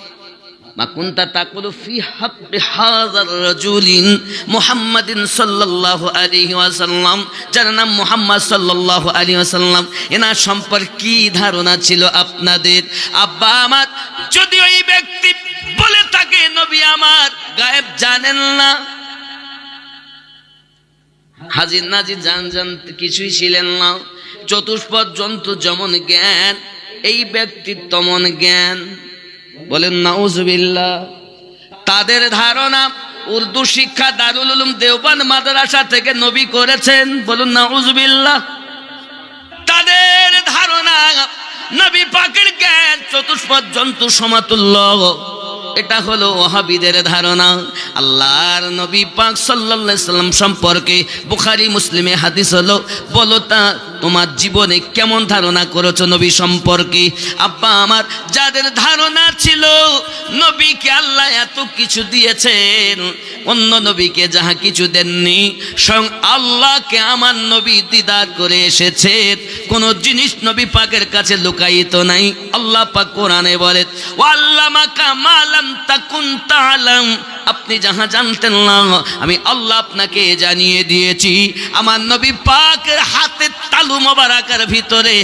[SPEAKER 1] মা কুনতা তাকুলু ফি হাক্কি হাযার রাজুলিন মুহাম্মাদিন সাল্লাল্লাহু আলাইহি ওয়াসাল্লাম, যার নাম মুহাম্মদ সাল্লাল্লাহু আলাইহি ওয়াসাল্লাম, এনার সম্পর্কে কি ধারণা ছিল আপনাদের? আব্বা আমার যদি ওই ব্যক্তি বলে থাকে নবী আমার গায়েব জানেন না, হাজির নাজির জান কিছুই ছিলেন না, চতুষ্পদ জন্তু যেমন জ্ঞান এই ব্যক্তির তেমন জ্ঞান, বলেন নাউজুবিল্লাহ। তাদের ধারণা উর্দু শিক্ষা দারুল উলুম দেওবন্দ মাদ্রাসা থেকে নবী করেছেন, বলুন নাউজুবিল্লাহ। তাদের ধারণা নবী পাকের জ্ঞান চতুষ্পদ জন্তু সমাতুল্য, এটা হলো ওয়াহাবীদের ধারণা। আল্লাহর নবী পাক সাল্লাল্লাহু আলাইহি সাল্লাম সম্পর্কে বুখারী মুসলিমে হাদিস হলো, বলো তা তোমার জীবনে কেমন ধারণা করেছো নবী সম্পর্কে? আব্বা আমার যাদের ধারণা ছিল নবীকে আল্লাহ এত কিছু দিয়েছেন, অন্য নবীকে যাহা কিছু দেননি, স্বয়ং আল্লাহকে আমার নবী দিদার করে এসেছেন। কোন জিনিস নবী পাকের কাছে লুকায়িত নাই। আল্লাহ পাক কোরআনে বলেন, ওয়াল্লামাকা মা লাম তাকুন তা'লাম, আপনি যাহা জানতেন না আমি আল্লাহ আপনাকে জানিয়ে দিয়েছি। আমার নবী পাকের হাতে তালু মোবারকের ভিতরে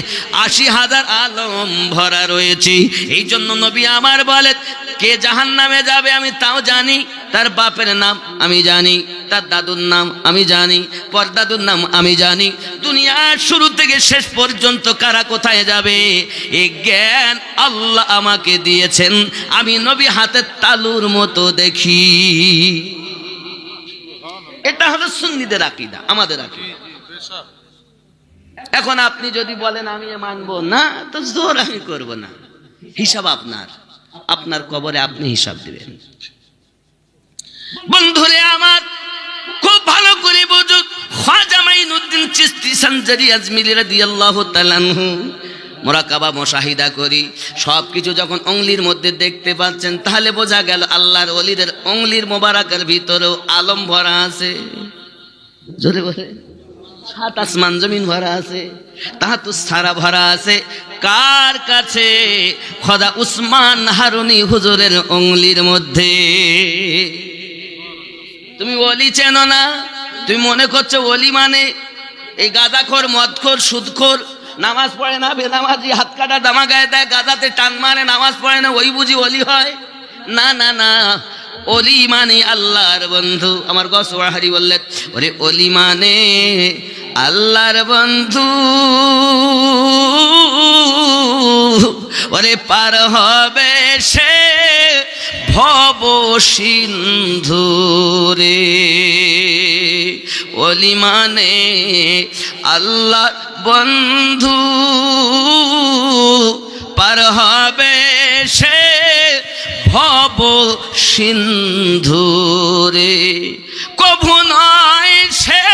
[SPEAKER 1] ৮০,০০০ আলম ভরা রয়েছে। এই জন্য নবী আমার বলেন, কে জাহান্নামে যাবে আমি তাও জানি, তার বাপের নাম আমি জানি, তার দাদুর নাম আমি জানি, পরদাদুর নাম আমি জানি, দুনিয়ার শুরু থেকে শেষ পর্যন্ত কারা কোথায় যাবে এই জ্ঞান আল্লাহ আমাকে দিয়েছেন। আমি নবী হাতের তালুর মতো দেখি। এটা হলো সুন্নিদের আকীদা, আমাদের আকীদা। এখন আপনি যদি বলেন আমি মানবো না, তো জোর আমি করব না। হিসাব আপনার, আপনার কবরে আপনি হিসাব দিবেন। বন্ধুরে আমার খুব ভালো করে বুঝুন, খাজা মাইনুদ্দিন চিশতি সঞ্জারি আজমিরি রাদিয়াল্লাহু তাআলা আনহু মুরাকাবা মুশাহিদা করি, সবকিছু যখন অঙ্গলির মধ্যে দেখতে পাচ্ছেন, তাহলে বোঝা গেল আল্লাহর ওলিদের অঙ্গলির মোবারকের ভিতরেও আলম ভরা আছে। জোরে বলে, সাত আসমান জমিন ভরা আছে, তাহাতুস সারা ভরা আছে। কার কাছে? খোদা উসমান হারুনি হুজুরের অঙ্গলির মধ্যে। তুমি ওলি চেনো না? তুমি মনে করছো ওলি মানে এই গাঁজাখোর, মদখোর, সুদখোর, নামাজ পড়ে না, বেনামাজি, হাত কাটা দামা গায়ে দেয়, গাঁজাতে টান মারে, নামাজ পড়ে না, ওই বুঝি ওলি হয়? না না না, ওলি মানে আল্লাহর বন্ধু। আমার গসওয়াহারি বললেন, ওরে ওলি মানে আল্লাহর বন্ধু, ওরে পার হবে সে ভব সিন্ধু রে। ওলি মানে আল্লাহর বন্ধু, পার হবে সে ভব সিন্ধু রে। কভু নয় সে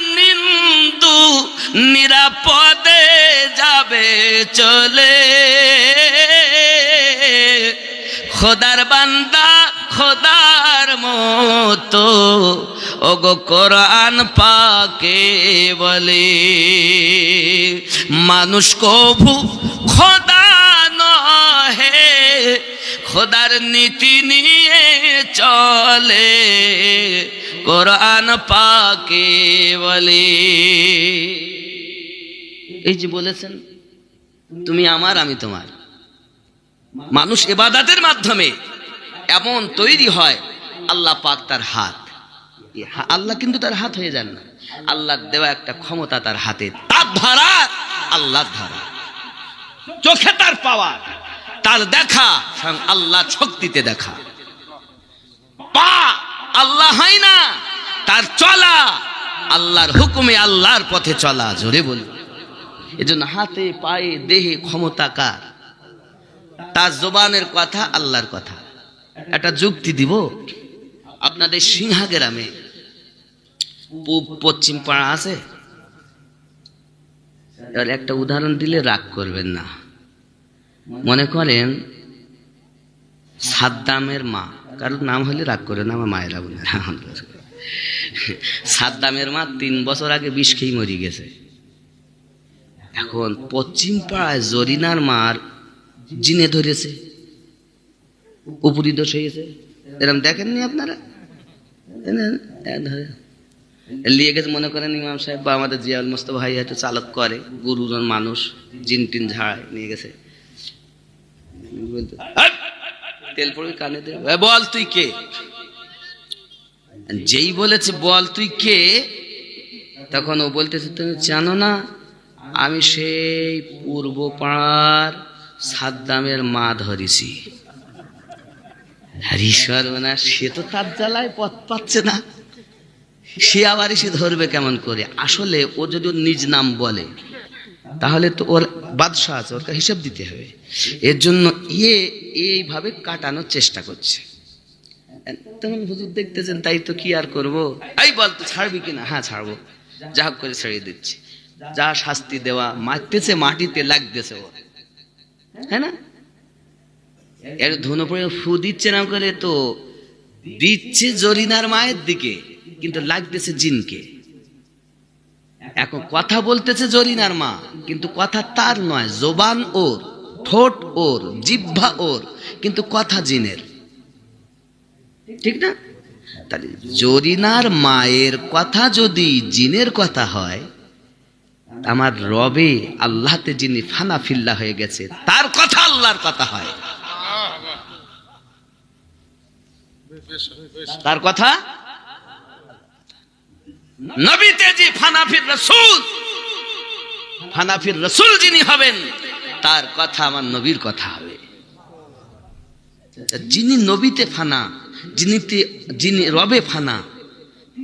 [SPEAKER 1] নিরানিন্দু, নিরাপদে যাবে চলে। খোদার বান্দা খোদার মতো, ওগো কোরআন পাকে বলে, মানুষ কভু খোদা নহে, খোদার নীতি নিয়ে চলে, কোরআন পাকে বলে। এই যে বলেছেন তুমি আমার আমি তোমার, মানুষ ইবাদতের মাধ্যমে এমন তৈরি হয়, আল্লাহ পাক তার হাত, আল্লাহ কিন্তু তার হাত হয়ে যান না, আল্লাহর দেওয়া একটা ক্ষমতা তার হাতে, তার ধরা আল্লাহর ধরা, চোখে তার পাওয়া, তার দেখা স্বয়ং আল্লাহ শক্তিতে দেখা, পা আল্লাহ হয় না, তার চলা আল্লাহর হুকুমে, আল্লাহর পথে চলা। জোরে বলি। এজন্য হাতে পায়ে দেহে ক্ষমতা কার? তার জবানের কথা আল্লাহর কথা। একটা যুক্তি দিব, আপনাদের সিংহা গ্রামে পূব পশ্চিম পাড়া আছে, এবার একটা উদাহরণ দিলে রাগ করবেন না। মনে করেন সাদ্দামের মা, কারোর নাম হলে রাগ করে না, আমার মায়েরা বলে, সাদ্দামের মা 3 বছর আগে বিষ খেয়ে মরে গেছে। এখন পশ্চিম পাড়ায় জরিনার মার জিনে ধরেছে, উপরি দোষ হয়েছে, এরকম দেখেননি আপনারা? লিয়ে গেছে, মনে করেন ইমাম সাহেব বা আমাদের জিয়াউল মোস্তফা ভাই হয়তো চালক করে, গুরুজন মানুষ, জিন টিন ঝাড়ায় নিয়ে গেছে, তেল পড়ে কানে দে, বল তুই কে? যেই বলেছে বল তুই কে, তখন ও বলতেছে তুমি জানো না আমি সেই পূর্ব পাড়ার সাদ্দামের মা ধরেছি। না, সে তো তার জ্বালায় পথ পাচ্ছে না, সে আবার এসে ধরবে কেমন করে? আসলে ও যদি নিজ নাম বলে তাহলে তো ওর বাদশাহ আছে, ওর হিসাব দিতে হবে। এর জন্য এইভাবে কাটানোর চেষ্টা করছে। তখন হুজুর দেখতেছেন, তাই তো কি আর করবো, এই বল তো ছাড়বি কিনা? হ্যাঁ ছাড়বো, যা হোক করে ছেড়ে দিচ্ছি, যা শাস্তি দেওয়া, মারতেছে, মাটিতে লাগতেছে ও, হ্যাঁ না? এর ধুনো পড়ে ফু দিচ্ছে না করে তো দিচ্ছে জরিনার মায়ের দিকে, কিন্তু লাগতেছে জিনকে। এখন কথা বলতেছে জরিনার মা, কিন্তু কথা তার নয়, জবান ওর, ঠোঁট ওর, জিহ্বা ওর, কিন্তু কথা জিনের, ঠিক না? তাহলে জরিনার মায়ের কথা যদি জিনের কথা হয়, আমার রবে আল্লাহতে যিনি ফানা ফিল্লা হয়ে গেছে, তার কথা আল্লাহর কথা হয়, তার কথা নবীতে যে ফানাফির রাসূল যিনি হবেন, তার কথা আমার নবীর কথা হবে। যিনি নবীতে ফানা, যিনি রবে ফানা,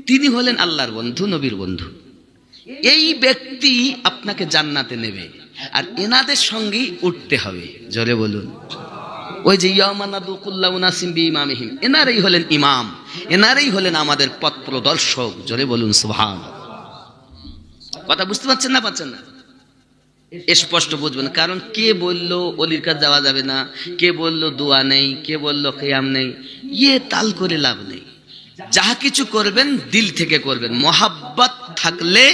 [SPEAKER 1] তিনি হলেন আল্লাহর বন্ধু, নবীর বন্ধু। এই ব্যক্তি আপনাকে জান্নাতে নেবে, আর এনাদের সঙ্গেই উঠতে হবে। জোরে বলুন। ওই যে ইয়ামানাদু কুল্লাউ নাসিম বিইমামিহিম, এনারাই হলেন ইমাম, এনারাই হলেন আমাদের পথ প্রদর্শক। জোরে বলুন সুবহানাল্লাহ। কথা বুঝতে পারছেন না? পাচ্ছেন না? স্পষ্ট বুঝবেন। কারণ কে বললো অলির কাছে যাওয়া যাবে না, কে বললো দোয়া নেই, কে বললো কিয়াম নেই, তাল করে লাভ নেই। যাহা কিছু করবেন দিল থেকে করবেন। মহাব্বত থাকলে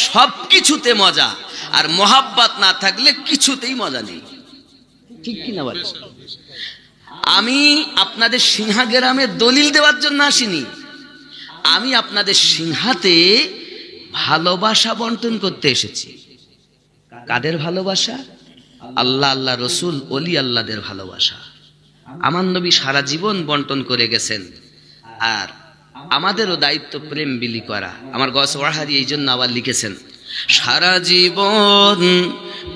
[SPEAKER 1] সব কিছুতে মজা, আর মহাব্বত না থাকলে কিছুতেই মজা নেই, ঠিক কিনা বলেন? আমি আপনাদের সিংহা গ্রামে দলিল দেওয়ার জন্য আসিনি, আমি আপনাদের সিংহাতে ভালোবাসা বন্টন করতে এসেছি। কাদের ভালোবাসা? আল্লাহ, আল্লাহ রসুল, অলি আল্লাহদের ভালোবাসা। আমার নবী সারা জীবন বন্টন করে গেছেন, আর আমাদেরও দায়িত্ব প্রেম বিলি করা। আমার গস ওয়াহারি এই জন্য আবার লিখেছেন, সারা জীবন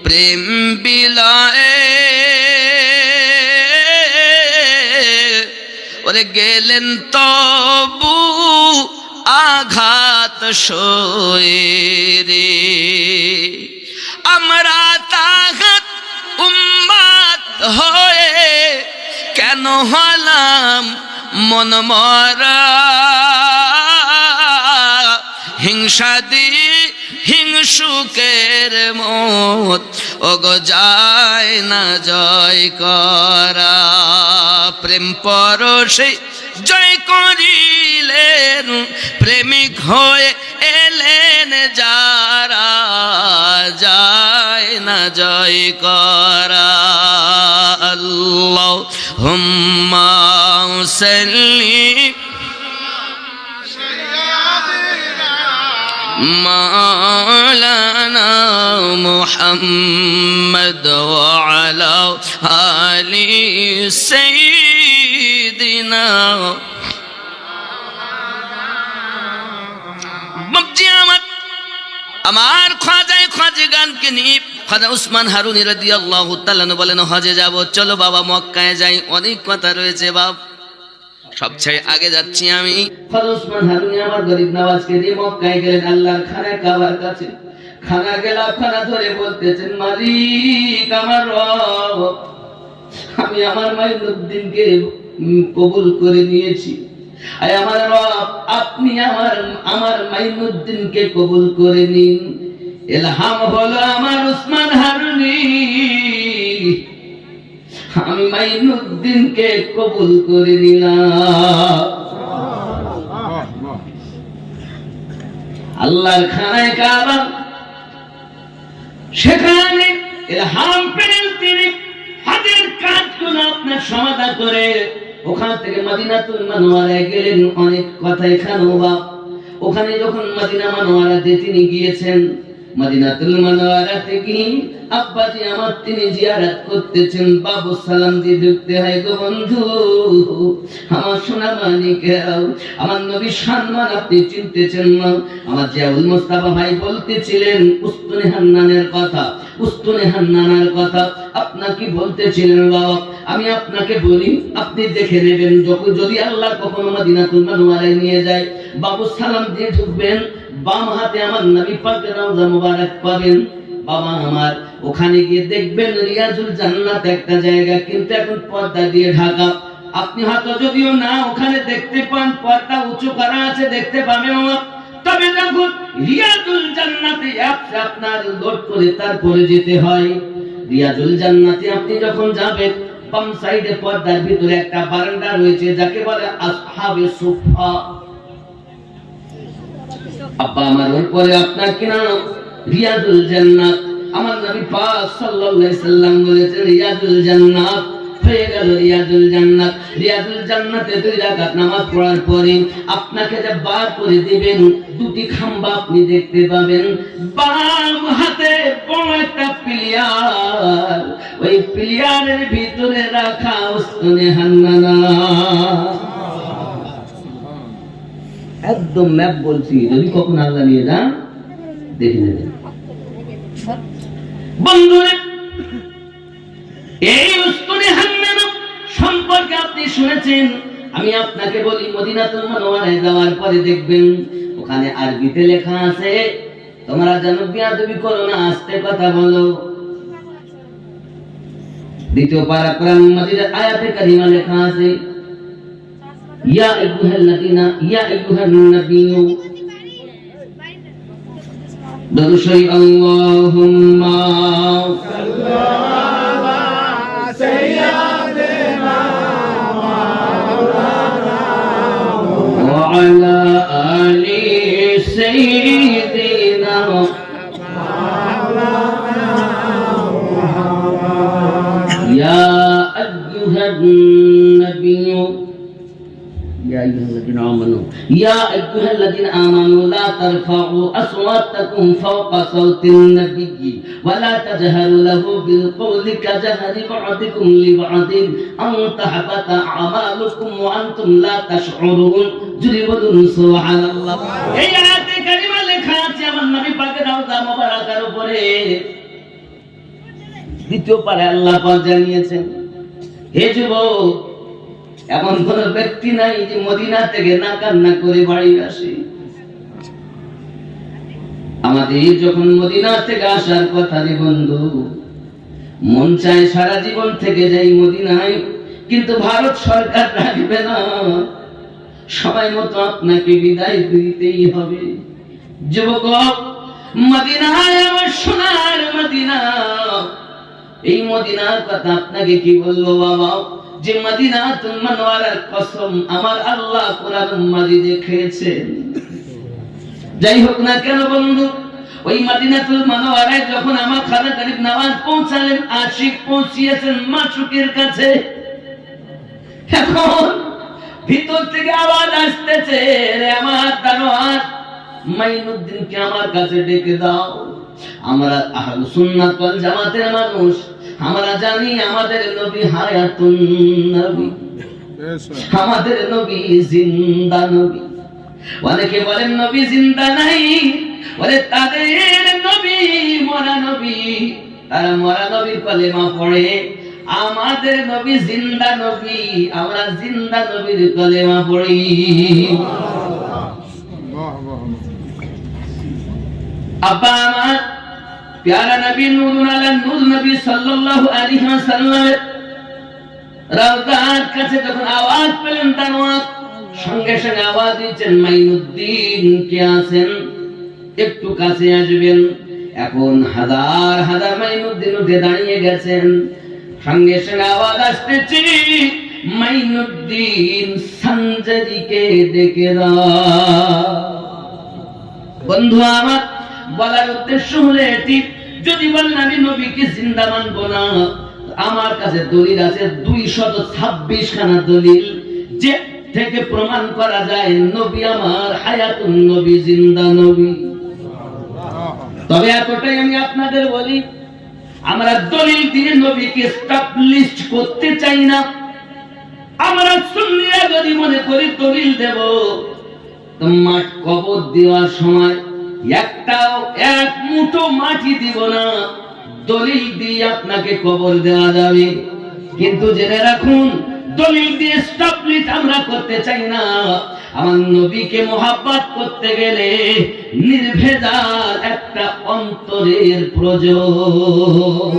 [SPEAKER 1] প্রেম বিলায়ে ওরে গেলেন তবু আঘাত সয়ে রে, আমরা তাহাত উম্মাত হয়ে কেন হলাম মন মরা, হিংসা দি হিংসুকের মত ওগো যায় না জয় করা, প্রেম পরশে জয় করিলেন প্রেমিক হয়ে এলেন যারা, যায় না জয় করা। আল্লাহুম্মা সাল্লি মাওলানা মুহাম্মদ ওয়া আলা আলি সাইয়্যিদিনা বাপজি আমার খাজাগানকে নিয়ে খাজা উসমান হারুনি রাদিয়াল্লাহু তাআলা বলেন হজে যাব, চলো বাবা মক্কায় যাই। অনেক কথা রয়েছে বাপ, সবচেয়ে আগে যাচ্ছি আমি। খাজা উসমান হারুনি আমার গরিব নওয়াজকে দিয়ে মক্কায় গেলেন আল্লাহর খানায় কাবার কাছে। খানা গেলাম, খানা ধরে বলতেছেন মালিক আমার রব, আমি আমার মাইনুদ্দিনকে কবুল করে নিয়েছি। আমার রব আপনি আমার মাইনুদ্দিনকে কবুল করে নিন। ইলহাম হলো আমার উসমান হারুনি, আমি মাইনুদ্দিনকে কবুল করে নিলাম। আল্লাহর খানায় কাবা, সেখানে ইলহাম পেলেন তিনি হজের কাজগুলো আপনার সমাধা করে ওখান থেকে মদিনাতুল মুনাওয়ারায় গেলেন। অনেক কথা এখানেও বাপ, ওখানে যখন মদিনা মুনাওয়ারাতে তিনি গিয়েছেন, মদিনাতুল মুনাওয়ারাতে কি আব্বাজি আমার তিনি জিয়ারত করতেছেন, বাবু সালাম দিয়ে ঢুকতে হয় গো বন্ধু, আমার সোনা মানিকেরাও, আমার নবীর সম্মান আপনি চিনতেছেন না। আমার জিয়াউল মুস্তাফা ভাই বলতেছিলেন উস্তুনে হান্নানের কথা, উস্তুনে হান্নানের কথা আপনাকে বলতেছিলেন বাবা। আমি আপনাকে বলি, আপনি দেখে নেবেন, যখন যদি আল্লাহ কখনো মদিনাতুল মুনাওয়ারায় নিয়ে যায়, বাবু সালাম দিয়ে ঢুকবেন, বাম হাতে আমার নবী পাকের রওজা মুবারক পাবেন। বাবা আমার ওখানে গিয়ে দেখবেন রিয়াজুল জান্নাত একটা জায়গা, কিন্তু এখন পর্দা দিয়ে ঢাকা। আপনি হয়তো যদিও না ওখানে দেখতে পান, পর্দা উঁচু করা আছে, দেখতে পাবেন, তবে যখন রিয়াজুল জান্নাতে আপনার লোড করে তারপরে যেতে হয়। রিয়াজুল জান্নাতে আপনি যখন যাবেন, বাম সাইডে পর্দার ভিতরে একটা বারান্দা রয়েছে, যাকে বলে আসহাবে সুফা। আব্বা আমার উপরে আপনার কিনা রিয়াজুল জান্নাত, আমার নবী পাক সাল্লাল্লাহু আলাইহি সাল্লাম বলেছেন রিয়াজুল জান্নাত হয়ে গেল রিয়াজুল জান্নাত। রিয়াজুল জান্নাতে 2 রাকাত নামাজ পড়ার পরে আপনাকে যে বার করে দিবেন, 2টি খাম্বা আপনি দেখতে পাবেন। বাম হাতে বড় একটা পিলিয়ার, ওই পিলিয়ারের ভিতরে রাখা উস্তুনে হান্নানা। একদম ম্যাপ বলছি, যদি কখন আল্লাহ নিয়ে যান দেখে নেবেন বন্ধুরা। এই উস্তুনে হান্নানা সম্পর্কে আপনি শুনেছেন। আমি আপনাকে বলি, মদিনাতুল মুনাওয়ারায় যাওয়ার পরে দেখবেন ওখানে আরবিতে লেখা আছে, তোমরা যেন বিয়াদবি করো না, আস্তে কথা বলো। দ্বিতীয় পারা কোরআন মাজিদের আয়াতে কারিমা লেখা আছে, ইয়া আইয়ুহাল্লাযীনা ইয়া আইয়ুহান নাবিয়্যু দরুশাই আল্লাহুম্মা সাল্লাল্লাহু সাইয়্যিদিনা মাওলানা ওয়া আলা আলি সাইয়্যিদিনা মাওলানা ইয়া আইয়ুহান নাবিয়্যু يا أيها الذين آمنوا لا ترفعوا أصواتكم فوق صوت النبي ولا تجهروا له بالقول كجهر بعضكم لبعض أن تحبط أعمالكم وأنتم لا تشعرون جربوا سبحان الله। এই আয়াতে কারিমা লেখা আছে আমার নবী পাকের রওজা মুবারকের উপরে। দ্বিতীয় পারে আল্লাহ পাক জানিয়েছেন, হে যুবক, এমন কোন ব্যক্তি নাই যে মদিনা থেকে না কান্না করে বাড়ি আসে। আমাদের যখন মদিনা থেকে আসার কথা রে বন্ধু, মন চায় সারা জীবন থেকে যাই মদিনায়, কিন্তু ভারত সরকার রাখবে না, সময় মতো আপনাকে বিদায় দিতেই হবে। যুবক, মদিনায় আমার সোনার মদিনা, এই মদিনার কথা আপনাকে কি বলবো বাবা, যে মদিনাতুল মুনাওয়ারার কসম আমার আল্লাহ কোরআন মাজিদে খেয়েছেন। যাই হোক না কেন বন্ধু, ওই মদিনাতুল মুনাওয়ারায় যখন আমার খাজা গরিব নওয়াজ পৌঁছালেন, আশিক পৌঁছিয়েছেন মাশুকের কাছে, এখন ভিতর থেকে আওয়াজ আসতেছে, রে আমার দারোয়ান মাইনুদ্দিনকে আমার কাছে ডেকে দাও। আমরা আহলুস সুন্নাত ওয়াল জামাতের মানুষ, আমরা জানি আমাদের নবী হায়াতুন নবী, আমাদের নবী জিন্দা নবী, অনেকে বলেন নবী জিন্দা নাই, বলে তাদের নবী মরা নবী, তারা মরা নবীর কলেমা পড়ে। আমাদের নবী জিন্দা নবী, আমরা জিন্দা নবীর কলেমা পড়ি। আব্বা আমার প্যারা নবী নূরুন আলা নূর নবী সাল্লাল্লাহু আলাইহি ওয়াসাল্লামের রাউদার কাছে যখন আওয়াজ পেলেন, তার সঙ্গে সঙ্গে আওয়াজ দিচ্ছেন, মাইনুদ্দিন কে আছেন, একটু কাছে আসবেন। এখন হাজার হাজার মাইনুদ্দিন উঠে দাঁড়িয়ে গেছেন। সঙ্গে সঙ্গে আওয়াজ আসতেছে, মাইনুদ্দিন সানজারিকে ডেকে দাও। বন্ধু আমার, বলার উদ্দেশ্য হলো এটি, যদি বলেন আমি নবীকে জিন্দা মানবো না, আমার কাছে দলিল আছে 226 খানা দলিল, যে থেকে প্রমাণ করা যায় নবী আমার হায়াতুন নবী, জিন্দা নবী। তবে এতটাই আমি আপনাদের বলি, আমরা দলিল দিয়ে নবীকে এস্টাবলিশ করতে চাই না। আমরা সুন্নিরা যদি মনে করি দলিল দেব, তো মাঠ কবর দেওয়ার সময় এক মুঠো মাটি দিব না, দলিল দিয়ে আপনাকে কবর দেওয়া যাবে। কিন্তু জেনে রাখুন, দলিল দিয়ে এস্টাবলিশ আমরা করতে চাই না। আমার নবীকে মোহাব্বত করতে গেলে নির্ভেজাল একটা অন্তরের প্রয়োজন।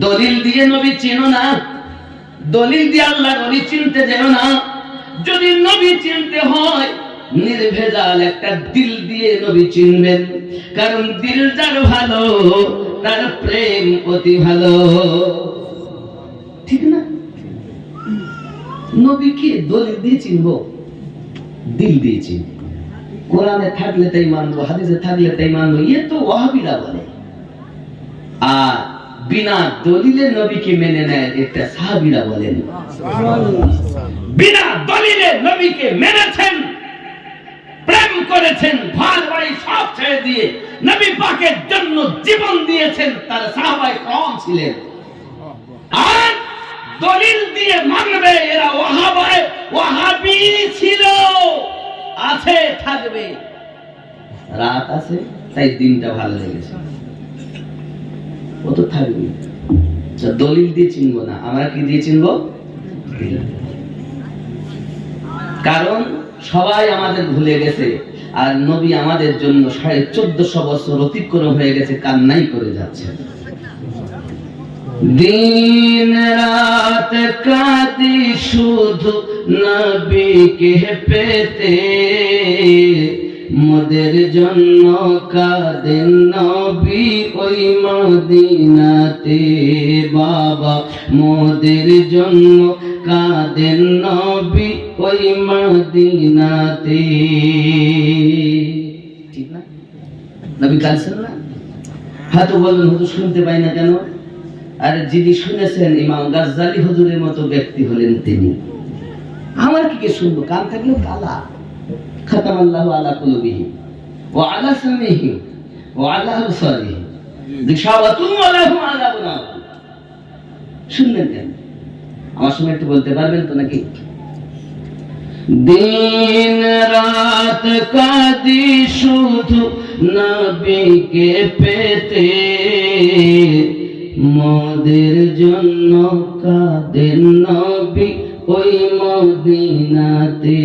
[SPEAKER 1] দলিল দিয়ে নবী চেনো না, দলিল দিয়ে আল্লাহ নবী চিনতে যেও না। যদি নবী চিনতে হয়, নির্ভেজাল একটা দিল দিয়ে নবী চিনবেন, কারণ দিল যার ভালো, তার প্রেম অতি ভালো, ঠিক না? নবীকে দলিল দিয়ে চিনবো, দিল দিয়ে চিনবো। কোরআনে থাকলে তাই মানবো, হাদিসে থাকলে তাই মানবো, ইয়ে তো ওয়াহাবিরা বলে। আর বিনা দলিলে নবীকে মেনে নেয় এটা সাহাবীরা বলেন। বিনা দলিলে নবীকে মেনেছেন, প্রেম করেছেন, ঘর বাড়ি সব ছেড়ে দিয়ে নবী পাকের জন্য জীবন দিয়েছেন, তার সাহাবায়ে کرام ছিলেন। আর দলিল দিয়ে মানবে এরা ওয়াহাবি ছিল, আছে, থাকবে। রাত আছে তাই দিনটা ভালো লেগেছে, ও তো থাকবে। দলিল দিয়ে চিনবো না, আমরা কি দিয়ে চিনবো? কারণ সবাই আমাদের ভুলে গেছে, আর নবী আমাদের জন্য 1450 বছর অতিক্রম হয়ে গেছে, কান্নাই করে যাচ্ছে। দিন রাত কাঁদি শুধু নবীকে পেতে, মোদের জন্য কাঁদেন নবী ওই মদিনাতে। বাবা মোদের জন্য কাঁদেন নবী ওই মদিনাতে। ঠিক না? নবী কাঁদছেন না? হ্যাঁ, তো বলবেন হুজুর শুনতে পাই না কেন? আর যিনি শুনেছেন ইমাম গাজ্জালি হুজুরের মতো ব্যক্তি হলেন তিনি। আমার কি শুনবো? কান থাকলেও কালা। খাতামাল্লাহু আলা কুলুবিহিম ওয়া আলা সামিহিম ওয়া আলা আবসারিহিম গিশাওয়াতুন ওয়া লাহুম আযাবুন আযীম। শুনবেন কেন? আমার সঙ্গে একটু বলতে পারবেন তো নাকি? দিন রাত কাঁদি শুধু নবীকে পেতে, মোদের জন্য কাঁদেন নবী ওই মদিনাতে।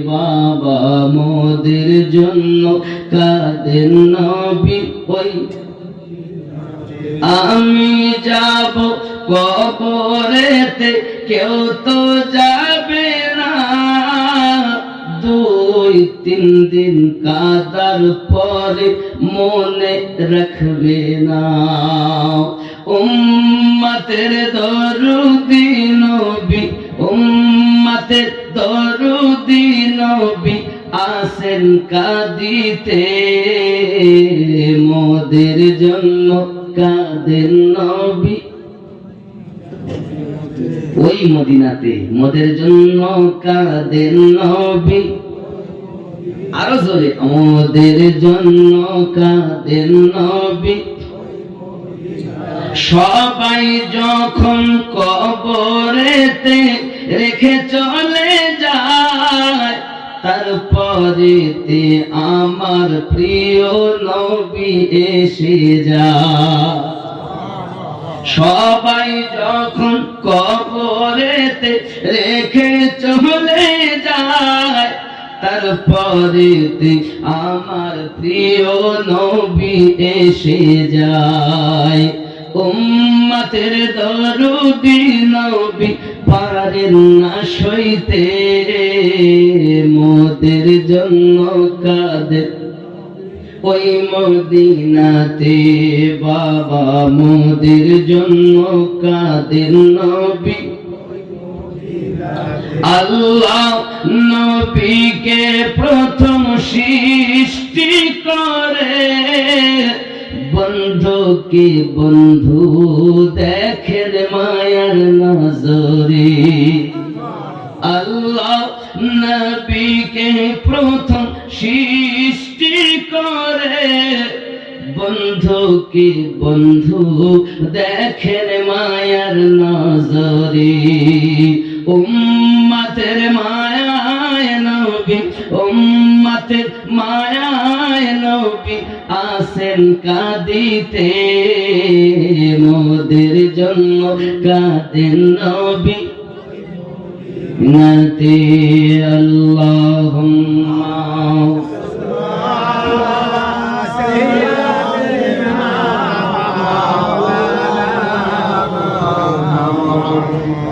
[SPEAKER 1] বাবা মোদের জন্য কাঁদেন নবী ওই। আমি যাব কবরেতে, কেউ তো যাবে না, 2-3 দিন কাদার পরে মনে রাখবে না। উম্মতের দরুদি নবী, উম্মতের দরুদি নবী আসেন কাঁদিতে, মোদের জন্য কাঁদেন নবী ওই মদিনাতে। মোদের জন্য কাঁদেন নবী, আরো জোরে, মোদের জন্য কাঁদেন নবী। সবাই যখন কবরেতে রেখে চলে যায়, তারপরেতে আমার প্রিয় নবী এসে যায়। সবাই যখন কবরেতে রেখে চলে যায়, তারপরেতে আমার প্রিয় নবী এসে যায়। উম্মতের দরদি নবী পারেন না সইতে, মোদের জন্য কাঁদেন ওই মদিনাতে। বাবা মোদের জন্য কাঁদেন নবী। আল্লাহ নবীকে প্রথম সৃষ্টি করে, বন্ধুকে বন্ধু দেখেন মায়ার নজরে। আল্লাহ নবীকে প্রথম সৃষ্টি করে, বন্ধুকে বন্ধু দেখেন মায়ার নজরে। উম্মতের মায়ায় নবী, উম্মতের মায়ায় নবী আসেন কাঁদিতে, মোদের জন্য কাঁদেন নবী নাতে। আল্লাহুম্মা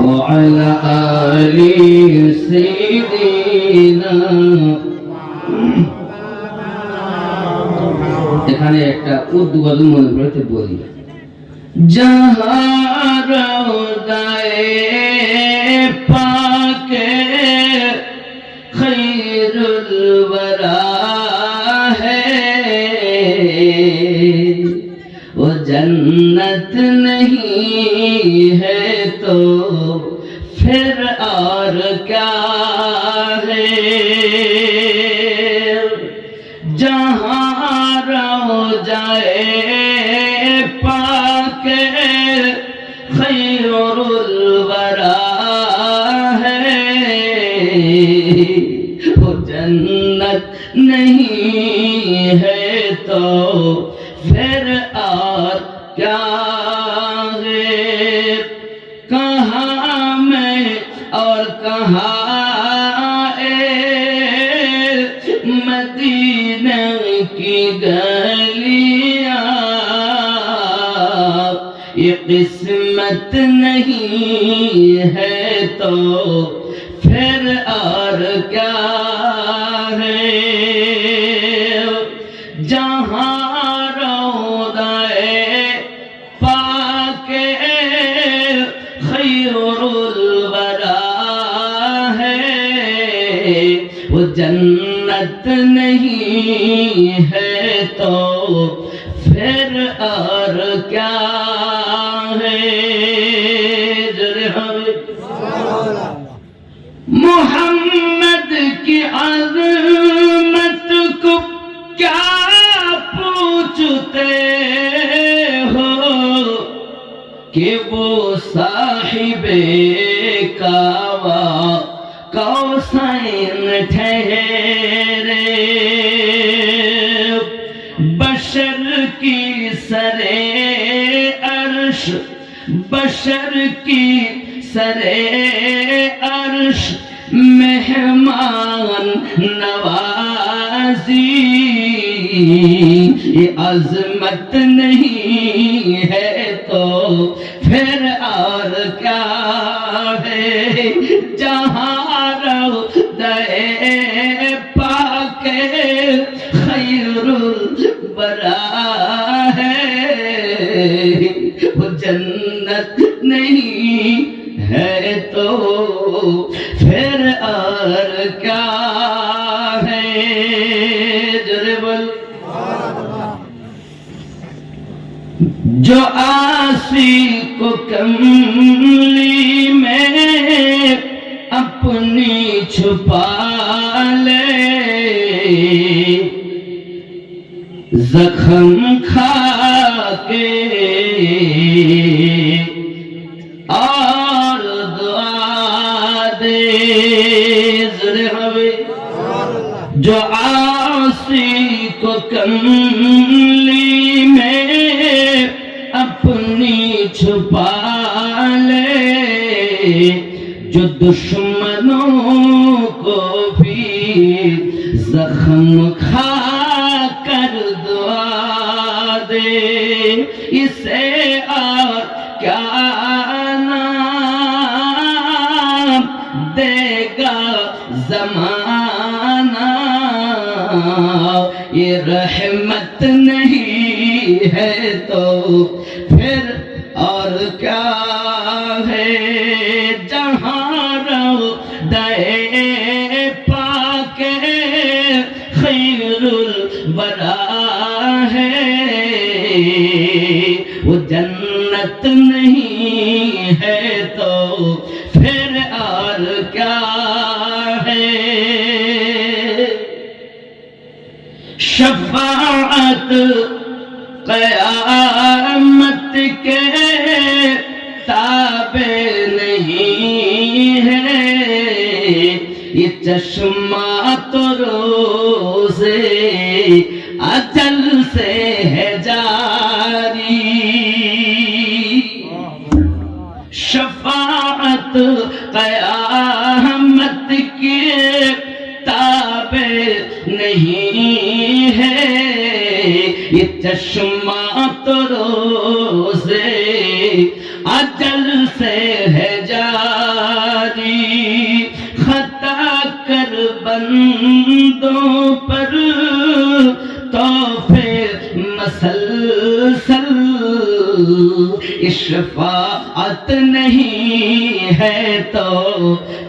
[SPEAKER 1] وعلى آل سيدنا। এখানে একটা উর্দু গজল মনে পড়তে বলি। जहाँ रोज़ाए पाके खैरुल वरा है, वो जन्नत नहीं है तो फिर और क्या है। जहाँ रोज़ाए पाके खैरुल वरा है, वो जन्नत नहीं है तो फिर और क्या है। कहाँ मैं और कहाँ मदीने की गलियां, ये किस्मत नहीं है तो फिर और क्या है। जहाँ रोज़ाए पाके खैरुल वरा है, वो जन्नत नहीं है तो फिर और क्या है। मोहम्मद की अज़मत को क्या पूछते हो कि वो साहिबे कावा कौसैन ठहरे। बशर की सरे अर्श, बशर की सरे अर्श मेहमान नवाजी, ये अज़मत नहीं है तो फिर और क्या है। जहाँ रोज़ाए पाके खैरुल वरा है, वो जन्नत नहीं है तो फिर और क्या है। जो आशिक को कमली में अपनी छुपा ले, जख्म खा के और दुआ दे। जो आसी को कमली में अपनी छुपा ले, जो दुश्मनों को भी जख्म खा कर दुआ दे, इसे और क्या नाम देगा ज़माना। ये रहमत नहीं है तो फिर और क्या है, जहाँ रौदे पाके खैरुल वरा है, वो जन्नत नहीं है तो फिर और क्या है। शफाअत क़यामत के ताबे नहीं है, ये चश्मा तो रोज़े अजल से है जारी। शफाअत क़यामत के ताबे नहीं है, ये चश्मा तो रोज़े अजल से है जारी। खता कर बंदों पर तोहफे मसलसल, शफाअत नहीं है तो